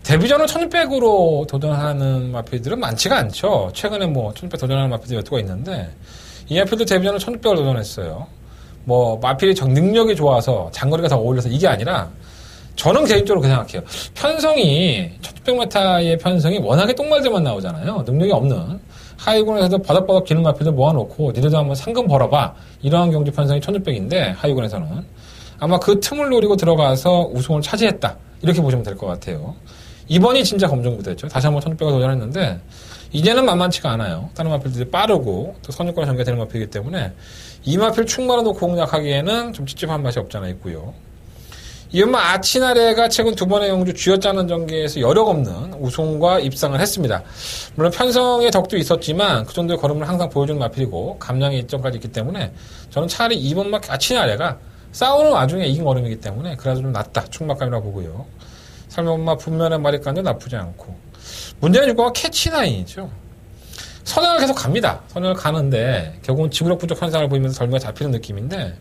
데뷔전을 1600으로 도전하는 마필들은 많지가 않죠. 최근에 뭐 1600 도전하는 마필들이 몇 개가 있는데 이 마필도 데뷔전을 1600으로 도전했어요. 뭐 마필이 능력이 좋아서 장거리가 더 어울려서 이게 아니라 저는 개인적으로 그렇게 생각해요. 편성이 1600m의 편성이 워낙에 똥말들만 나오잖아요. 능력이 없는 하위군에서도 버덕버덕 기는 마필들 모아놓고 니들도 한번 상금 벌어봐 이러한 경주 편성이 1600인데 하위군에서는 아마 그 틈을 노리고 들어가서 우승을 차지했다 이렇게 보시면 될 것 같아요. 이번이 진짜 검정부대였죠. 다시 한번 1600을 도전했는데 이제는 만만치가 않아요. 다른 마필들이 빠르고 또 선유권에 전개되는 마필이기 때문에 이 마필 충만을 놓고 공략하기에는 좀 찝찝한 맛이 없잖아 있고요. 이은마 아치나레가 최근 2번의 경주 쥐어짜는 전개에서 여력 없는 우승과 입상을 했습니다. 물론 편성의 덕도 있었지만 그 정도의 걸음을 항상 보여주는 마필이고 감량의 이점까지 있기 때문에 저는 차라리 2번마 아치나레가 싸우는 와중에 이긴 걸음이기 때문에 그래도 좀 낫다. 충막감이라고 보고요. 설명마 분면의 마리간도 나쁘지 않고 문제는 6번마 캐치나인이죠. 선행을 계속 갑니다. 선행을 가는데 결국은 지구력 부족 현상을 보이면서 덜미가 잡히는 느낌인데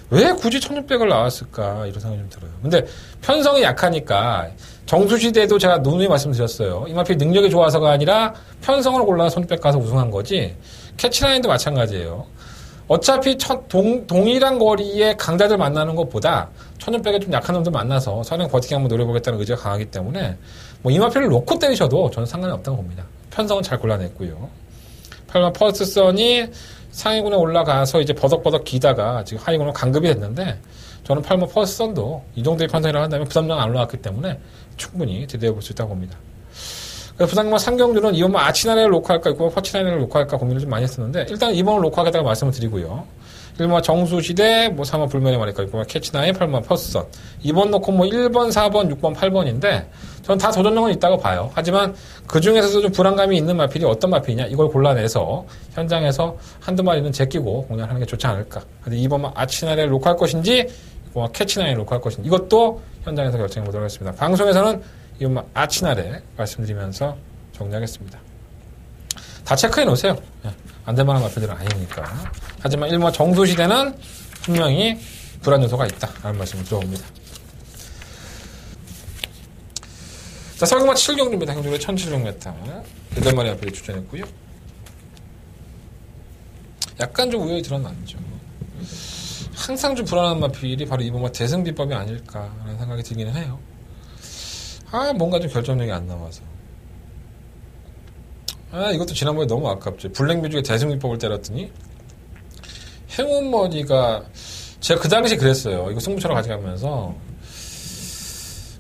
왜 굳이 1600을 나왔을까 이런 생각이 좀 들어요. 근데 편성이 약하니까 정수시대도 제가 누누이 말씀드렸어요. 이 마필 능력이 좋아서가 아니라 편성을 골라서 1600 가서 우승한 거지 캐치라인도 마찬가지예요. 어차피 동일한 거리에 강자들 만나는 것보다 1600에 좀 약한 놈들 만나서 선행 버티기 한번 노려보겠다는 의지가 강하기 때문에 뭐 이 마필을 놓고 때리셔도 저는 상관이 없다고 봅니다. 편성은 잘 골라냈고요. 8번 퍼스트선이 상위군에 올라가서 이제 버덕버덕 기다가 지금 하위군으로 강급이 됐는데 저는 8번 퍼스트선도 이 정도의 편성이라고 한다면 부담량 안 올라왔기 때문에 충분히 기대해 볼 수 있다고 봅니다. 부산경마 3경주는 2번만 아치나레를 놓고 할까 6번 퍼치나레를 놓고 할까 고민을 좀 많이 했었는데 일단 2번을 놓고 하겠다고 말씀을 드리고요. 1번 정수시대 3번 불면의 말일까 6번 캐치나레 8번 퍼스선 2번 놓고 1번 4번 6번 8번인데 저는 다 도전력은 있다고 봐요. 하지만 그 중에서도 좀 불안감이 있는 마필이 어떤 마필이냐 이걸 골라내서 현장에서 한두 마리는 제끼고 공략하는 게 좋지 않을까. 근데 2번만 아치나레를 놓고 할 것인지 6번 캐치나레를 놓고 할 것인지 이것도 현장에서 결정해 보도록 하겠습니다. 방송에서는 이건 아치나레 말씀드리면서 정리하겠습니다. 다 체크해 놓으세요. 안 될 만한 마필들은 아니니까. 하지만 1번 정수시대는 분명히 불안 요소가 있다. 라는 말씀을 드려봅니다. 자, 설경마 7경주입니다. 경주로 1700m. 8마리 앞에 추천했고요. 약간 좀 우연히 드러났죠. 항상 좀 불안한 마필이 바로 이번 대승비법이 아닐까라는 생각이 들기는 해요. 뭔가 좀 결정력이 안 나와서. 이것도 지난번에 너무 아깝죠. 블랙뮤직의 대승비법을 때렸더니 행운머니가 제가 그 당시 그랬어요. 이거 승부처럼 가져가면서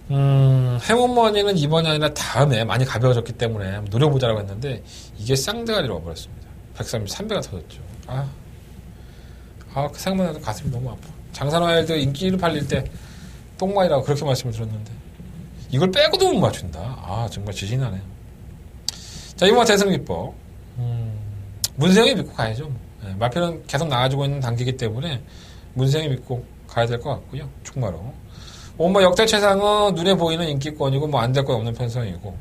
행운머니는 이번이 아니라 다음에 많이 가벼워졌기 때문에 노려보자라고 했는데 이게 쌍대가리로 와버렸습니다. 133배가 터졌죠. 그 생각만 해도 가슴이 너무 아파. 장산와일드 인기를 팔릴 때 똥마이라고 그렇게 말씀을 드렸는데 이걸 빼고도 못 맞춘다. 정말 지진하네요. 자, 이번 대승비법. 문세영이 믿고 가야죠. 마필은 계속 나아지고 있는 단계이기 때문에 문세영이 믿고 가야 될 것 같고요. 충마로. 역대 최상은 눈에 보이는 인기권이고 안 될 거 없는 편성이고.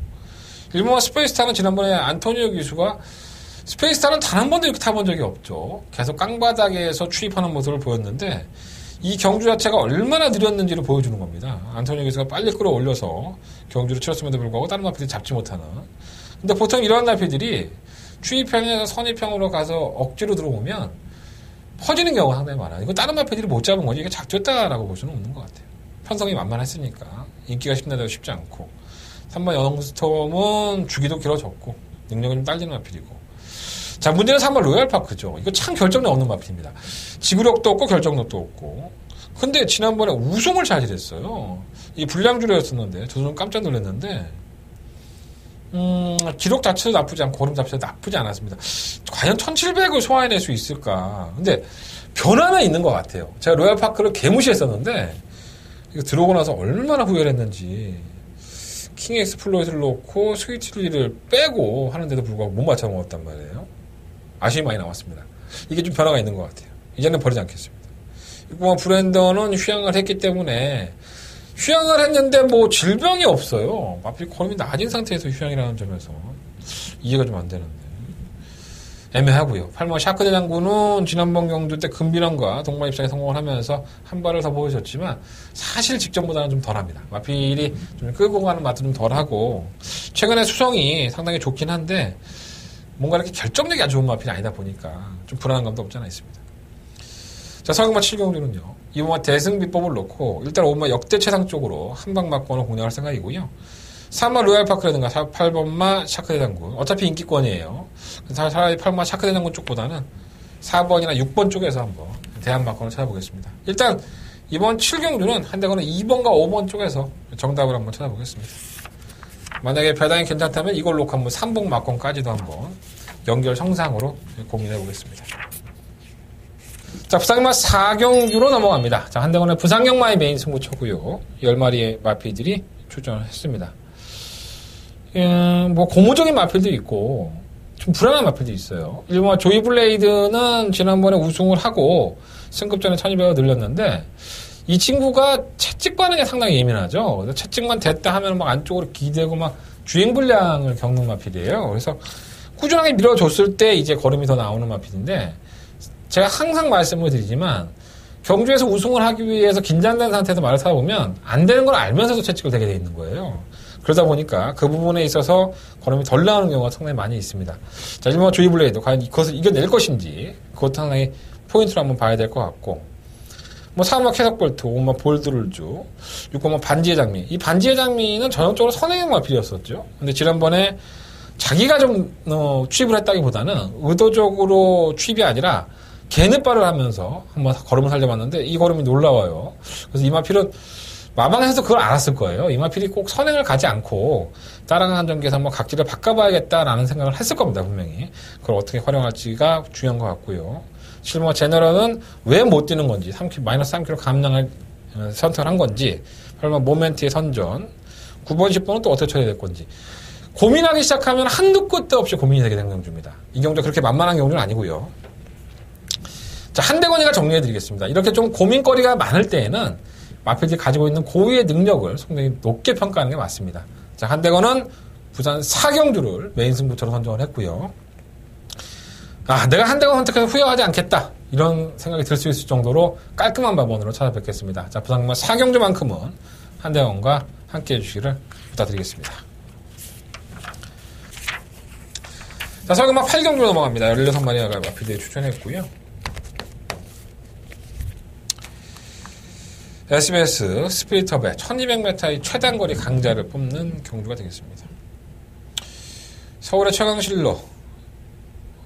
일본과 스페이스타는 지난번에 안토니오 기수가 스페이스타는 단 한 번도 이렇게 타본 적이 없죠. 계속 깡바닥에서 출입하는 모습을 보였는데 이 경주 자체가 얼마나 느렸는지를 보여주는 겁니다. 안토니오 기수가 빨리 끌어올려서 경주를 치렀음에도 불구하고 다른 마필들이 잡지 못하는. 근데 보통 이런 마필들이 추입형에서 선입형으로 가서 억지로 들어오면 퍼지는 경우가 상당히 많아요. 이거 다른 마필들이 못 잡은 거지 이게 작졌다라고 볼 수는 없는 것 같아요. 편성이 만만했으니까 인기가 쉽나도 쉽지 않고 3번 영스톰은 주기도 길어졌고 능력이 좀 딸리는 마필이고 자, 문제는 3번 로얄파크죠. 이거 참 결정력 없는 마필입니다. 지구력도 없고 결정력도 없고. 근데 지난번에 우승을 차지했어요. 이 불량주로였었는데 저도 좀 깜짝 놀랐는데 기록 자체도 나쁘지 않고 걸음 자체도 나쁘지 않았습니다. 과연 1700을 소화해낼 수 있을까? 근데 변화는 있는 것 같아요. 제가 로얄파크를 개무시했었는데 이거 들어오고 나서 얼마나 후회를 했는지 킹 엑스플로이트를 놓고 스위트리를 빼고 하는데도 불구하고 못 맞춰 먹었단 말이에요. 아쉬움이 많이 남았습니다. 이게 좀 변화가 있는 것 같아요. 이제는 버리지 않겠습니다. 그리고 브랜던은 휴양을 했기 때문에 휴양을 했는데 뭐 질병이 없어요. 마필 걸음이 낮은 상태에서 휴양이라는 점에서 이해가 좀 안 되는데 애매하고요. 8번 샤크 대장군은 지난번 경주 때 금비령과 동반 입상에 성공을 하면서 한 발을 더 보여줬지만 사실 직전보다는 좀 덜합니다. 마필이 좀 끌고 가는 맛도 좀 덜하고 최근에 수성이 상당히 좋긴 한데 뭔가 이렇게 결정력이 안 좋은 마필이 아니다 보니까 좀 불안한 감도 없지 않아 있습니다. 자, 서경마 7경주는요. 이번만 대승 비법을 놓고 일단 5번 역대 최상 쪽으로 한 방 맞고는 공략할 생각이고요. 3번 로얄파크라든가 8번마 샤크대장군 어차피 인기권이에요. 차라리 8번마 샤크대장군 쪽보다는 4번이나 6번 쪽에서 한번 대안마권을 찾아보겠습니다. 일단 이번 7경주는 한대거는 2번과 5번 쪽에서 정답을 한번 찾아보겠습니다. 만약에 배당이 괜찮다면 이걸 놓고 한번 3번 마권까지도 한번 연결 형상으로 고민해 보겠습니다. 자, 부상경마 4경주로 넘어갑니다. 자, 한대건의 부상경마의 메인 승부처고요. 10마리의 마필들이 출전을 했습니다. 뭐 고무적인 마필도 있고 좀 불안한 마필도 있어요. 1번 조이 블레이드는 지난번에 우승을 하고 승급전에 1200을 늘렸는데 이 친구가 채찍 반응에 상당히 예민하죠. 채찍만 됐다 하면 막 안쪽으로 기대고 막 주행 불량을 겪는 마필이에요. 그래서 꾸준하게 밀어줬을 때 이제 걸음이 더 나오는 마필인데 제가 항상 말씀을 드리지만 경주에서 우승을 하기 위해서 긴장된 상태에서 말을 타다 보면 안 되는 걸 알면서도 채찍을 대게 돼 있는 거예요. 그러다 보니까 그 부분에 있어서 걸음이 덜 나오는 경우가 상당히 많이 있습니다. 자, 1번 조이 블레이드 과연 이것을 이겨낼 것인지 그것도 상당히 포인트로 한번 봐야 될 것 같고 뭐 4번 캐석볼트, 5번 볼드룰주, 6번 반지의 장미. 이 반지의 장미는 전형적으로 선행형 마필이었었죠. 근데 지난번에 자기가 좀 취입을 했다기보다는 의도적으로 취입이 아니라 개느발을 하면서 한번 걸음을 살려봤는데 이 걸음이 놀라워요. 그래서 이 마필은 마방에서도 그걸 알았을 거예요. 이 마필이 꼭 선행을 가지 않고 따라가는 한정기에서 한번 각지를 바꿔봐야겠다라는 생각을 했을 겁니다. 분명히. 그걸 어떻게 활용할지가 중요한 것 같고요. 7번 제너럴은 왜 못 뛰는 건지 마이너스 3kg 감량을 선택을 한 건지 8번 모멘트의 선전 9번 10번은 또 어떻게 처리될 건지 고민하기 시작하면 한두 끝도 없이 고민이 되게 되는 경주입니다. 이 경주 그렇게 만만한 경주는 아니고요. 자, 한대건이가 정리해드리겠습니다. 이렇게 좀 고민거리가 많을 때에는 마필들이 가지고 있는 고유의 능력을 상당히 높게 평가하는 게 맞습니다. 자, 한대건은 부산 4경주를 메인 승부처로 선정을 했고요. 아, 내가 한대건 선택해서 후회하지 않겠다. 이런 생각이 들 수 있을 정도로 깔끔한 마번으로 찾아뵙겠습니다. 자, 부산 4경주만큼은 한대건과 함께 해주시기를 부탁드리겠습니다. 자, 서경마 8경주로 넘어갑니다. 16마리가 마필들이 출전했고요. SBS 스피릿업의 1200m의 최단거리 강자를 뽑는 경주가 되겠습니다. 서울의 최강실로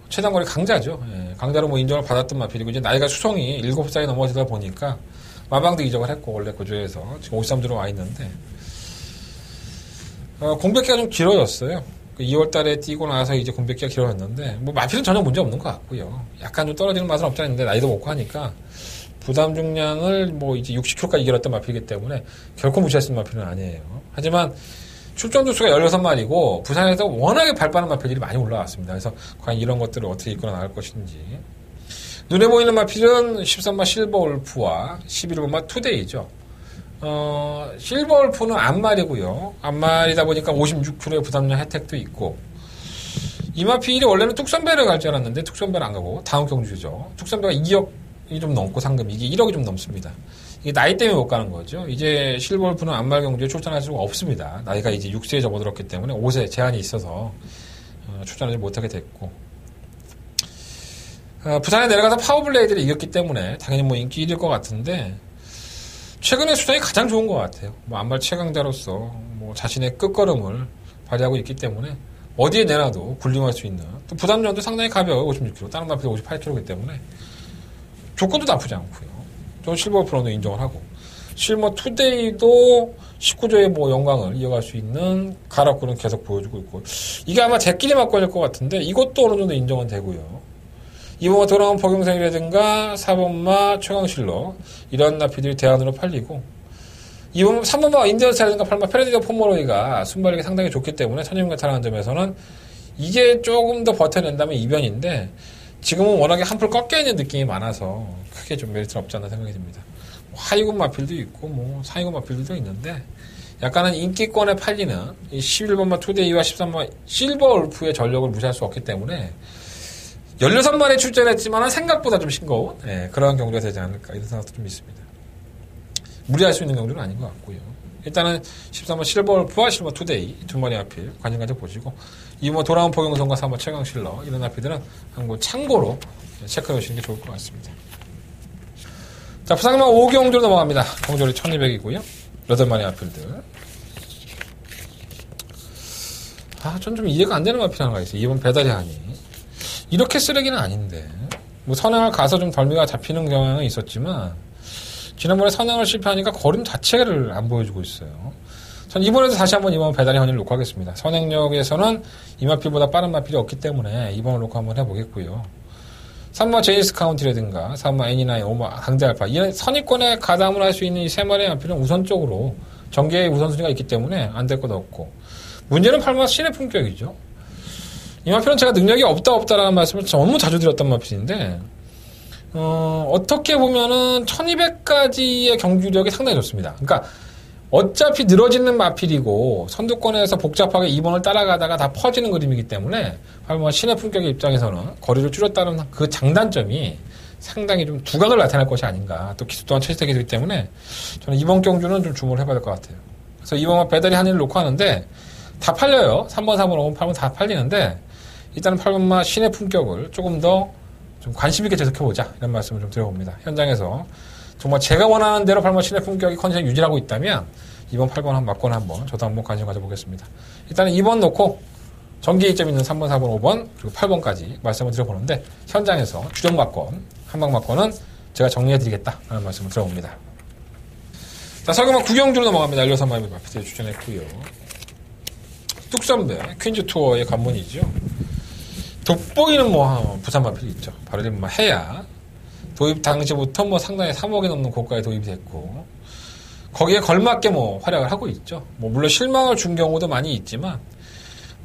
최단거리 강자죠. 예, 강자로 뭐 인정을 받았던 마필이고 이제 나이가 수성이 7살이 넘어지다 보니까 마방도 이적을 했고 원래 고조에서 지금 53주로 와 있는데 공백기가 좀 길어졌어요. 2월 달에 뛰고 나서 이제 공백기가 길어졌는데 뭐 마필은 전혀 문제 없는 것 같고요. 약간 좀 떨어지는 맛은 없지 않은데 나이도 먹고 하니까 부담 중량을 뭐 이제 60kg까지 이겼던 마필이기 때문에 결코 무시할 마필은 아니에요. 하지만 출전 주수가 16마리고 부산에서 워낙에 발빠른 마필들이 많이 올라왔습니다. 그래서 과연 이런 것들을 어떻게 이끌어 나갈 것인지 눈에 보이는 마필은 13마 실버울프와 11번마 투데이죠. 실버울프는 앞말이고요. 앞말이다 보니까 56kg의 부담량 혜택도 있고 이 마필이 원래는 뚝선배를 갈 줄 알았는데 뚝선배는 안 가고 다음 경주죠. 뚝선배가 2억이 좀 넘고 상금 이게 1억이 좀 넘습니다. 이게 나이 때문에 못 가는 거죠. 이제 실버울프는 앞말 경주에 출전할 수가 없습니다. 나이가 이제 6세에 접어들었기 때문에 5세 제한이 있어서 출전하지 못하게 됐고 부산에 내려가서 파워블레이드를 이겼기 때문에 당연히 뭐 인기 1일 것 같은데 최근에 수정이 가장 좋은 것 같아요. 뭐 안말 최강자로서 뭐 자신의 끝걸음을 발휘하고 있기 때문에 어디에 내놔도 굴림할 수 있는 또 부담력도 상당히 가벼워요. 56kg. 다른 마필이 58kg이기 때문에 조건도 나쁘지 않고요. 저 실버 프로도 인정을 하고 실버 투데이도 19조의 뭐 영광을 이어갈 수 있는 가락구는 계속 보여주고 있고 이게 아마 제끼리 맞고 할 것 같은데 이것도 어느 정도 인정은 되고요. 이번에 돌아온 박용생이라든가 4번마 최강실러 이런 나피들이 대안으로 팔리고 이번 3번마 인디언스라든가 8번 페레디가 포모로이가 순발력이 상당히 좋기 때문에 천임같다는 점에서는 이게 조금 더 버텨낸다면 이변인데 지금은 워낙에 한풀 꺾여 있는 느낌이 많아서 크게 좀 메리트는 없지 않나 생각이 듭니다. 하위군 마필도 있고 뭐 상위군 마필도 있는데 약간은 인기권에 팔리는 이 11번마 투데이와 13번마 실버 울프의 전력을 무시할 수 없기 때문에 16마리 출전했지만 생각보다 좀 싱거운 그러한 경주가 되지 않을까 이런 생각도 좀 있습니다. 무리할 수 있는 경주는 아닌 것 같고요. 일단은 13번 실버 울프와 실버 투데이 두 마리 앞필 관심 가져 보시고 이번 돌아온 포경성과 3번 최강실러 이런 앞필들은 한번 참고로 체크해 오시는 게 좋을 것 같습니다. 자, 부상만 5경주로 넘어갑니다. 경주리 1200이고요. 8마리 앞필들. 전 좀 이해가 안 되는 앞필 하나가 있어요. 이번 배달이 하니. 이렇게 쓰레기는 아닌데. 뭐 선행을 가서 좀 덜미가 잡히는 경향은 있었지만, 지난번에 선행을 실패하니까 거림 자체를 안 보여주고 있어요. 전 이번에도 다시 한번 이번 배달의 헌의를 놓고 하겠습니다. 선행력에서는 이 마필보다 빠른 마필이 없기 때문에 이번을 놓고 한번 해보겠고요. 3번 제니스 카운티라든가 3번 애니나이, 5번 강대알파 이런 선입권에 가담을 할 수 있는 이 세 마리의 마필은 우선적으로 전개의 우선순위가 있기 때문에 안 될 것 없고 문제는 8번 신의 품격이죠. 이 마필은 제가 능력이 없다라는 말씀을 너무 자주 드렸던 마필인데 어떻게 보면은 1200까지의 경주력이 상당히 좋습니다. 그러니까 어차피 늘어지는 마필이고 선두권에서 복잡하게 2번을 따라가다가 다 퍼지는 그림이기 때문에 바로 신의 품격의 입장에서는 거리를 줄였다는 그 장단점이 상당히 좀 두각을 나타낼 것이 아닌가. 또 기수 또한 최적이기 때문에 저는 이번 경주는 좀 주목을 해봐야 될 것 같아요. 그래서 이번 배달이 한 일을 놓고 하는데 다 팔려요. 3번, 4번, 5번, 8번 다 팔리는데 일단은 8번마 신의 품격을 조금 더 좀 관심 있게 계속해보자 이런 말씀을 좀 드려봅니다. 현장에서 정말 제가 원하는 대로 8번 신의 품격이 컨디션 유지하고 있다면 이번 8번 맞거나 한번 저도 한번 관심 가져보겠습니다. 일단은 2번 놓고 전기이점 있는 3번, 4번, 5번 그리고 8번까지 말씀을 드려보는데 현장에서 주력 맞건 한방 맞건은 제가 정리해드리겠다라는 말씀을 드려봅니다. 자, 설교만 9경주로 넘어갑니다. 16마리 마피트에 추천했고요. 뚝선배 퀸즈 투어의 관문이죠. 돋보이는 부산 마필이 있죠. 바로 해야 도입 당시부터 상당히 3억이 넘는 고가에 도입이 됐고 거기에 걸맞게 활약을 하고 있죠. 물론 실망을 준 경우도 많이 있지만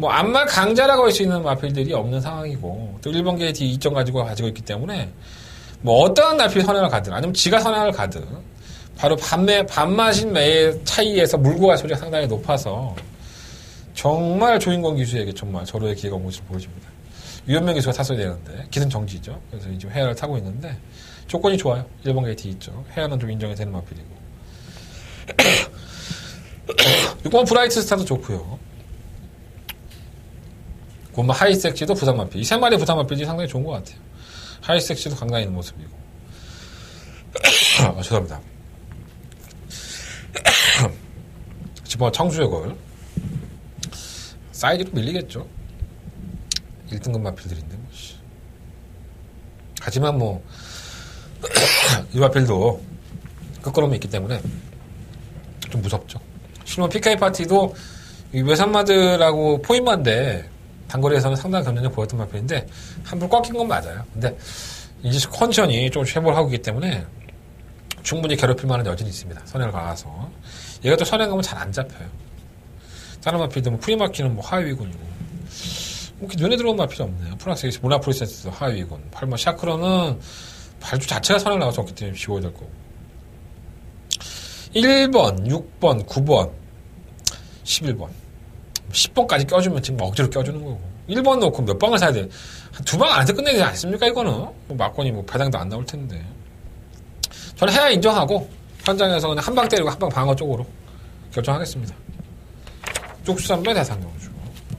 암말 강자라고 할 수 있는 마필들이 없는 상황이고 또 1번 게이트 2점 가지고 있기 때문에 어떠한 마필 선행을 가든 아니면 지가 선행을 가든 바로 반마신 매의 차이에서 물고 갈 소리가 상당히 높아서 정말 조인권 기수에게 정말 절호의 기회가 온 것으로 보여집니다. 유현명 기수가 탔어야 되는데 기승 정지죠. 그래서 지금 해야를 타고 있는데 조건이 좋아요. 1번 게이트 있죠. 해야는 좀 인정이 되는 마필이고 6번 브라이트 스타도 좋고요. 9번 하이섹시도 부산 마필. 이 세 마리 부산 마필이 상당히 좋은 것 같아요. 하이섹시도 강강 있는 모습이고. 죄송합니다. 10번 청수의 걸. 사이즈로 밀리겠죠. 1등급 마필들인데 하지만 이 마필도 끝걸음이 있기 때문에 좀 무섭죠. 실버 PK 파티도 이 외산마들하고 포인마인데 단거리에서는 상당히 경쟁력 보였던 마필인데 한번 꺾인 건 맞아요. 근데 이제 컨디션이 좀 회복을 하고 있기 때문에 충분히 괴롭힐 만한 여진이 있습니다. 선행을 가서 얘가 또 선행 가면 잘 안 잡혀요. 다른 마필들은 프리마키는 하위군이고 눈에 들어온 마필이 없네요. 프랑스에서 모나프리센스도 하위군 8번 샤크로는 발주 자체가 선행 나가서 없기 때문에 지워야 될 거고 1번, 6번, 9번 11번 10번까지 껴주면 지금 억지로 껴주는 거고 1번 놓고 몇 방을 사야 돼? 한 2방 안에서 끝내지 않습니까 이거는? 막건이 배당도 안 나올 텐데 저는 해야 인정하고 현장에서 그냥 한 방 때리고 한 방 방어 쪽으로 결정하겠습니다. 쪽수산배 대상경주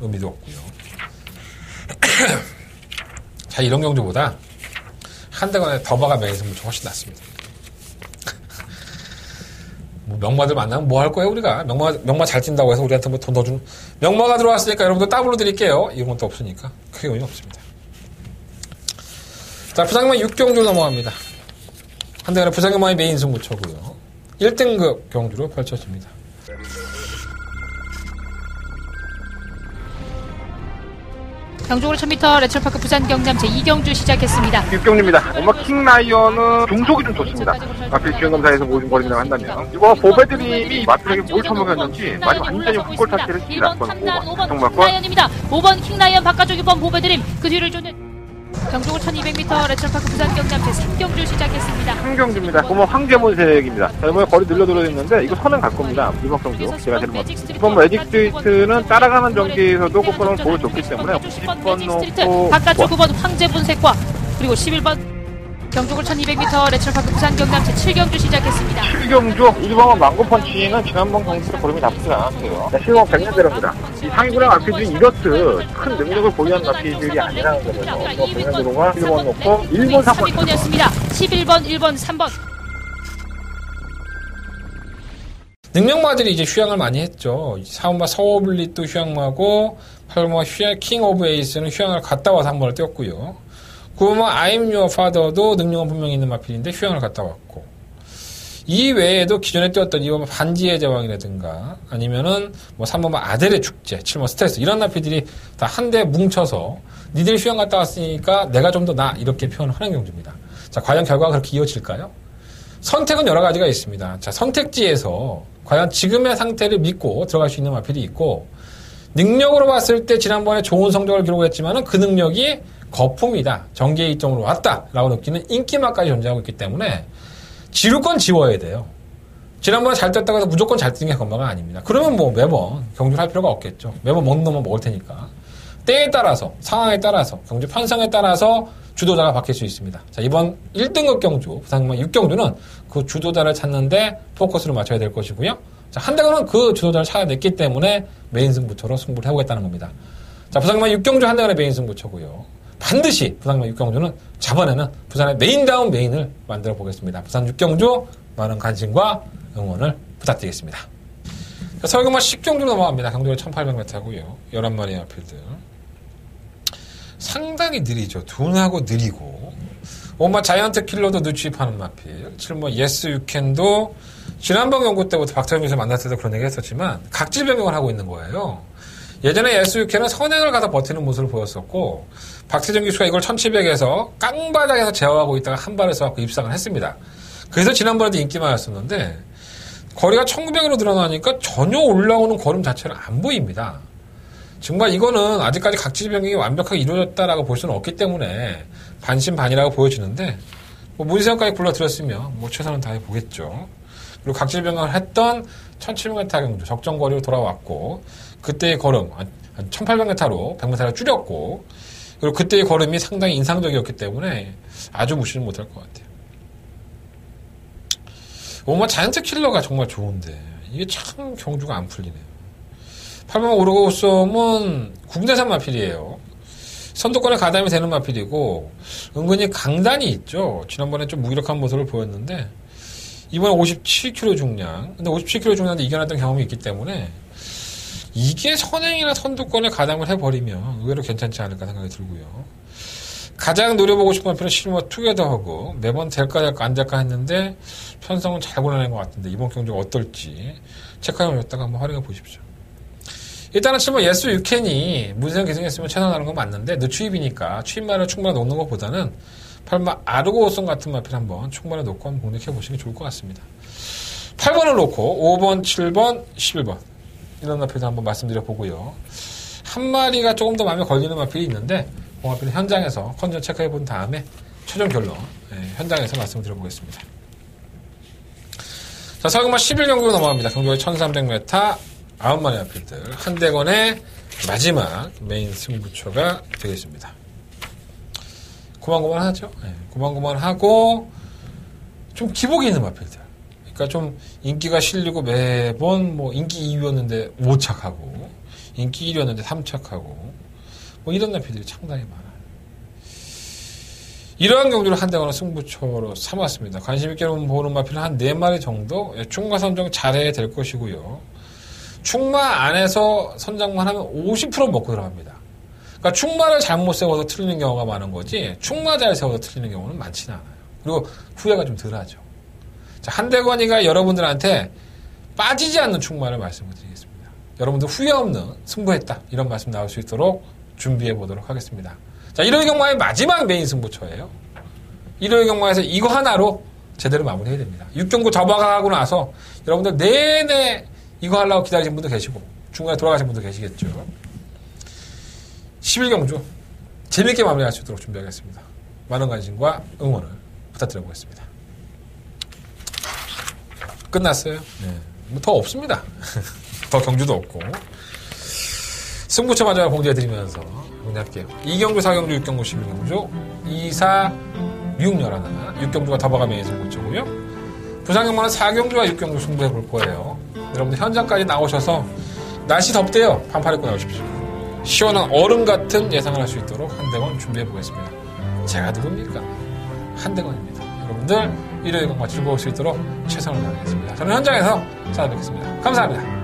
의미도 없고요. 자, 이런 경주보다 한 대간의 더바가 매기서 훨씬 낫습니다. 뭐 명마들 만나면 뭐 할 거예요, 우리가? 명마 잘 뛴다고 해서 우리한테 뭐 돈 더 주는. 명마가 들어왔으니까 여러분들 더블로 드릴게요. 이런 것도 없으니까. 크게 의미 없습니다. 자, 부상경마 6경주 넘어갑니다. 한대간의 부상경마의 메인 승부처고요. 1등급 경주로 펼쳐집니다. 경주고로 1000m 레츠럴파크 부산 경남 제2경주 시작했습니다. 6경주입니다. 엄마 킹라이언은 중속이 좀 좋습니다. 마필 주행검사에서 모든 거리라고 한다면 이거 보배드림이 마필에게 뭘 처먹였는지 마지막 완전히 훅골 타치를 했습니다. 1번 탐난 5번 정말 킹라이언입니다. 5번 킹라이언 바깥쪽 6번 보배드림 그 뒤를 쫓는 경주고 1200m 레츠럴파크 부산 경남 제3경주 시작했습니다. 한경주입니다. 고모 황제문색입니다. 자, 이번에 거리 늘려들어있는데 이거 선행 갈 겁니다. 이번 경주 제가 되는 것 같습니다. 이번 매직 스트리트는 따라가는 전기에서도 꽃가루는 보여줬기 때문에 10번 놓고 바깥쪽 9번 황제분색과 그리고 11번 경주고 1200m 레츠럴파크 부산 경남 제7경주 시작했습니다. 7경주 1번은 망고펀치는 지난번 경주때 걸음이 나쁘지 않았어요. 7번 백년대로입니다. 이 상위구랑 RPG는 이렇듯 큰 능력을 보유한 RPG들이 아니라는 거죠. 백년대로가 1번 놓고 1번 3번 3번이었습니다. 11번 1번 3번 능력마들이 이제 휴양을 많이 했죠. 4번마 서울블릿도 휴양마고 8번마 킹 오브 에이스는 휴양을 갔다 와서 한 번을 뛰었고요. 9번마 I'm your father도 능력은 분명히 있는 마필인데 휴양을 갔다 왔고 이 외에도 기존에 뛰었던 2번마 반지의 제왕이라든가 아니면은 뭐 3번마 아델의 축제, 7번마 스트레스 이런 마필들이 다 한데 뭉쳐서 니들이 휴양 갔다 왔으니까 내가 좀 더 나 이렇게 표현을 하는 경주입니다. 자, 과연 결과가 그렇게 이어질까요? 선택은 여러 가지가 있습니다. 자, 선택지에서 과연 지금의 상태를 믿고 들어갈 수 있는 마필이 있고 능력으로 봤을 때 지난번에 좋은 성적을 기록했지만은 그 능력이 거품이다. 정계의 이점으로 왔다라고 느끼는 인기마까지 존재하고 있기 때문에 지루건 지워야 돼요. 지난번에 잘 떴다고 해서 무조건 잘 뛰는 게 건마가 아닙니다. 그러면 뭐 매번 경주를 할 필요가 없겠죠. 매번 먹는 놈만 먹을 테니까. 때에 따라서, 상황에 따라서, 경주 편성에 따라서 주도자가 바뀔 수 있습니다. 자, 이번 1등급 경주, 부산경마 6경주는 그 주도자를 찾는데 포커스를 맞춰야 될 것이고요. 자, 한대간은 그 주도자를 찾아냈기 때문에 메인 승부처로 승부를 해보겠다는 겁니다. 자, 부산경마 6경주 한대간의 메인 승부처고요. 반드시 부산경마 6경주는 자번에는 부산의 메인다운 메인을 만들어 보겠습니다. 부산 6경주 많은 관심과 응원을 부탁드리겠습니다. 자, 서울경마 10경주로 넘어갑니다. 경주가 1800m고요. 11마리의 마필들. 상당히 느리죠. 둔하고 느리고. 5번 자이언트 킬러도 늦추입하는 마필. 7번 예스 유캔도 지난번 경고 때부터 박철민에서 만났을 때도 그런 얘기 했었지만 각질 변경을 하고 있는 거예요. 예전에 예스 유캔은 선행을 가서 버티는 모습을 보였었고 박태정 기수가 이걸 1700에서 깡바닥에서 제어하고 있다가 한 발을 써갖고 입상을 했습니다. 그래서 지난번에도 인기만이었었는데 거리가 1900으로 늘어나니까 전혀 올라오는 걸음 자체는 안 보입니다. 정말 이거는 아직까지 각질 변경이 완벽하게 이루어졌다라고 볼 수는 없기 때문에 반신반의라고 보여지는데 뭐 문세영까지 불러들였으면 뭐 최선을 다해 보겠죠. 그리고 각질 변경을 했던 1700m 경주 적정거리로 돌아왔고 그때의 걸음 1800m로 100m를 줄였고 그리고 그때의 걸음이 상당히 인상적이었기 때문에 아주 무시는 못할 것 같아요. 오마 자이언트 킬러가 정말 좋은데 이게 참 경주가 안 풀리네요. 8번 오르고솜은 국내산 마필이에요. 선두권에 가담이 되는 마필이고 은근히 강단이 있죠. 지난번에 좀 무기력한 모습을 보였는데 이번에 57kg 중량. 근데 57kg 중량도 이겨냈던 경험이 있기 때문에 이게 선행이나 선두권에 가담을 해버리면 의외로 괜찮지 않을까 생각이 들고요. 가장 노려보고 싶은 마필은 실버 투게더하고 매번 될까 안 될까 했는데 편성은 잘 골라낸 것 같은데 이번 경주가 어떨지 체크하면 줬다가 한번 활용해 보십시오. 일단은 7번 예스 유캔이 문세영 기승했으면 최선 하는 건 맞는데 늦추입이니까 추입말을 충분히 놓는 것보다는 8번 아르고우송 같은 마필 한번 충분히 놓고 한번 공략해 보시는 게 좋을 것 같습니다. 8번을 놓고 5번, 7번, 11번 이런 마필도 한번 말씀드려 보고요. 한 마리가 조금 더 마음에 걸리는 마필이 있는데 그 마필은 현장에서 컨디션 체크해 본 다음에 최종 결론 현장에서 말씀을 드려보겠습니다. 자, 서울경마 11경주로 넘어갑니다. 경주가 1300m 9마리 마필들 한대건의 마지막 메인 승부처가 되겠습니다. 고만고만하죠. 고만고만하고 좀 기복이 있는 마필들. 그러니까 좀 인기가 실리고 매번 뭐 인기 2위였는데 5착하고 인기 1위였는데 3착하고 뭐 이런 마필들이 상당히 많아요. 이러한 경주를 한대건은 승부처로 삼았습니다. 관심 있게 보는 마필은 한 4마리 정도 충마 선정 잘해야 될 것이고요. 충마 안에서 선장만 하면 50% 먹고 들어갑니다. 그러니까 충마를 잘못 세워서 틀리는 경우가 많은 거지 충마 잘 세워서 틀리는 경우는 많지는 않아요. 그리고 후회가 좀 덜하죠. 자, 한대건이가 여러분들한테 빠지지 않는 충마를 말씀을 드리겠습니다. 여러분들 후회 없는 승부했다 이런 말씀 나올 수 있도록 준비해 보도록 하겠습니다. 자, 1월 경마의 마지막 메인 승부처예요. 1월 경마에서 이거 하나로 제대로 마무리해야 됩니다. 6경구 접어가고 나서 여러분들 내내 이거 하려고 기다리신 분도 계시고 중간에 돌아가신 분도 계시겠죠. 11경주 재밌게 마무리할 수 있도록 준비하겠습니다. 많은 관심과 응원을 부탁드려보겠습니다. 끝났어요. 네. 뭐 더 없습니다. 더 경주도 없고 승부처 마저 공개해드리면서 정리할게요. 2경주, 4경주, 6경주, 11경주 2, 4, 6, 11 6경주가 더버가 메인 승부처고요. 부산경마는 4경주와 6경주 승부해볼 거예요. 여러분들 현장까지 나오셔서 날씨 덥대요. 반팔 입고 나오십시오. 시원한 얼음 같은 예상을 할 수 있도록 한대건 준비해보겠습니다. 제가 누굽니까? 한대건입니다. 여러분들 일요일 경마 즐거울 수 있도록 최선을 다하겠습니다. 저는 현장에서 찾아뵙겠습니다. 감사합니다.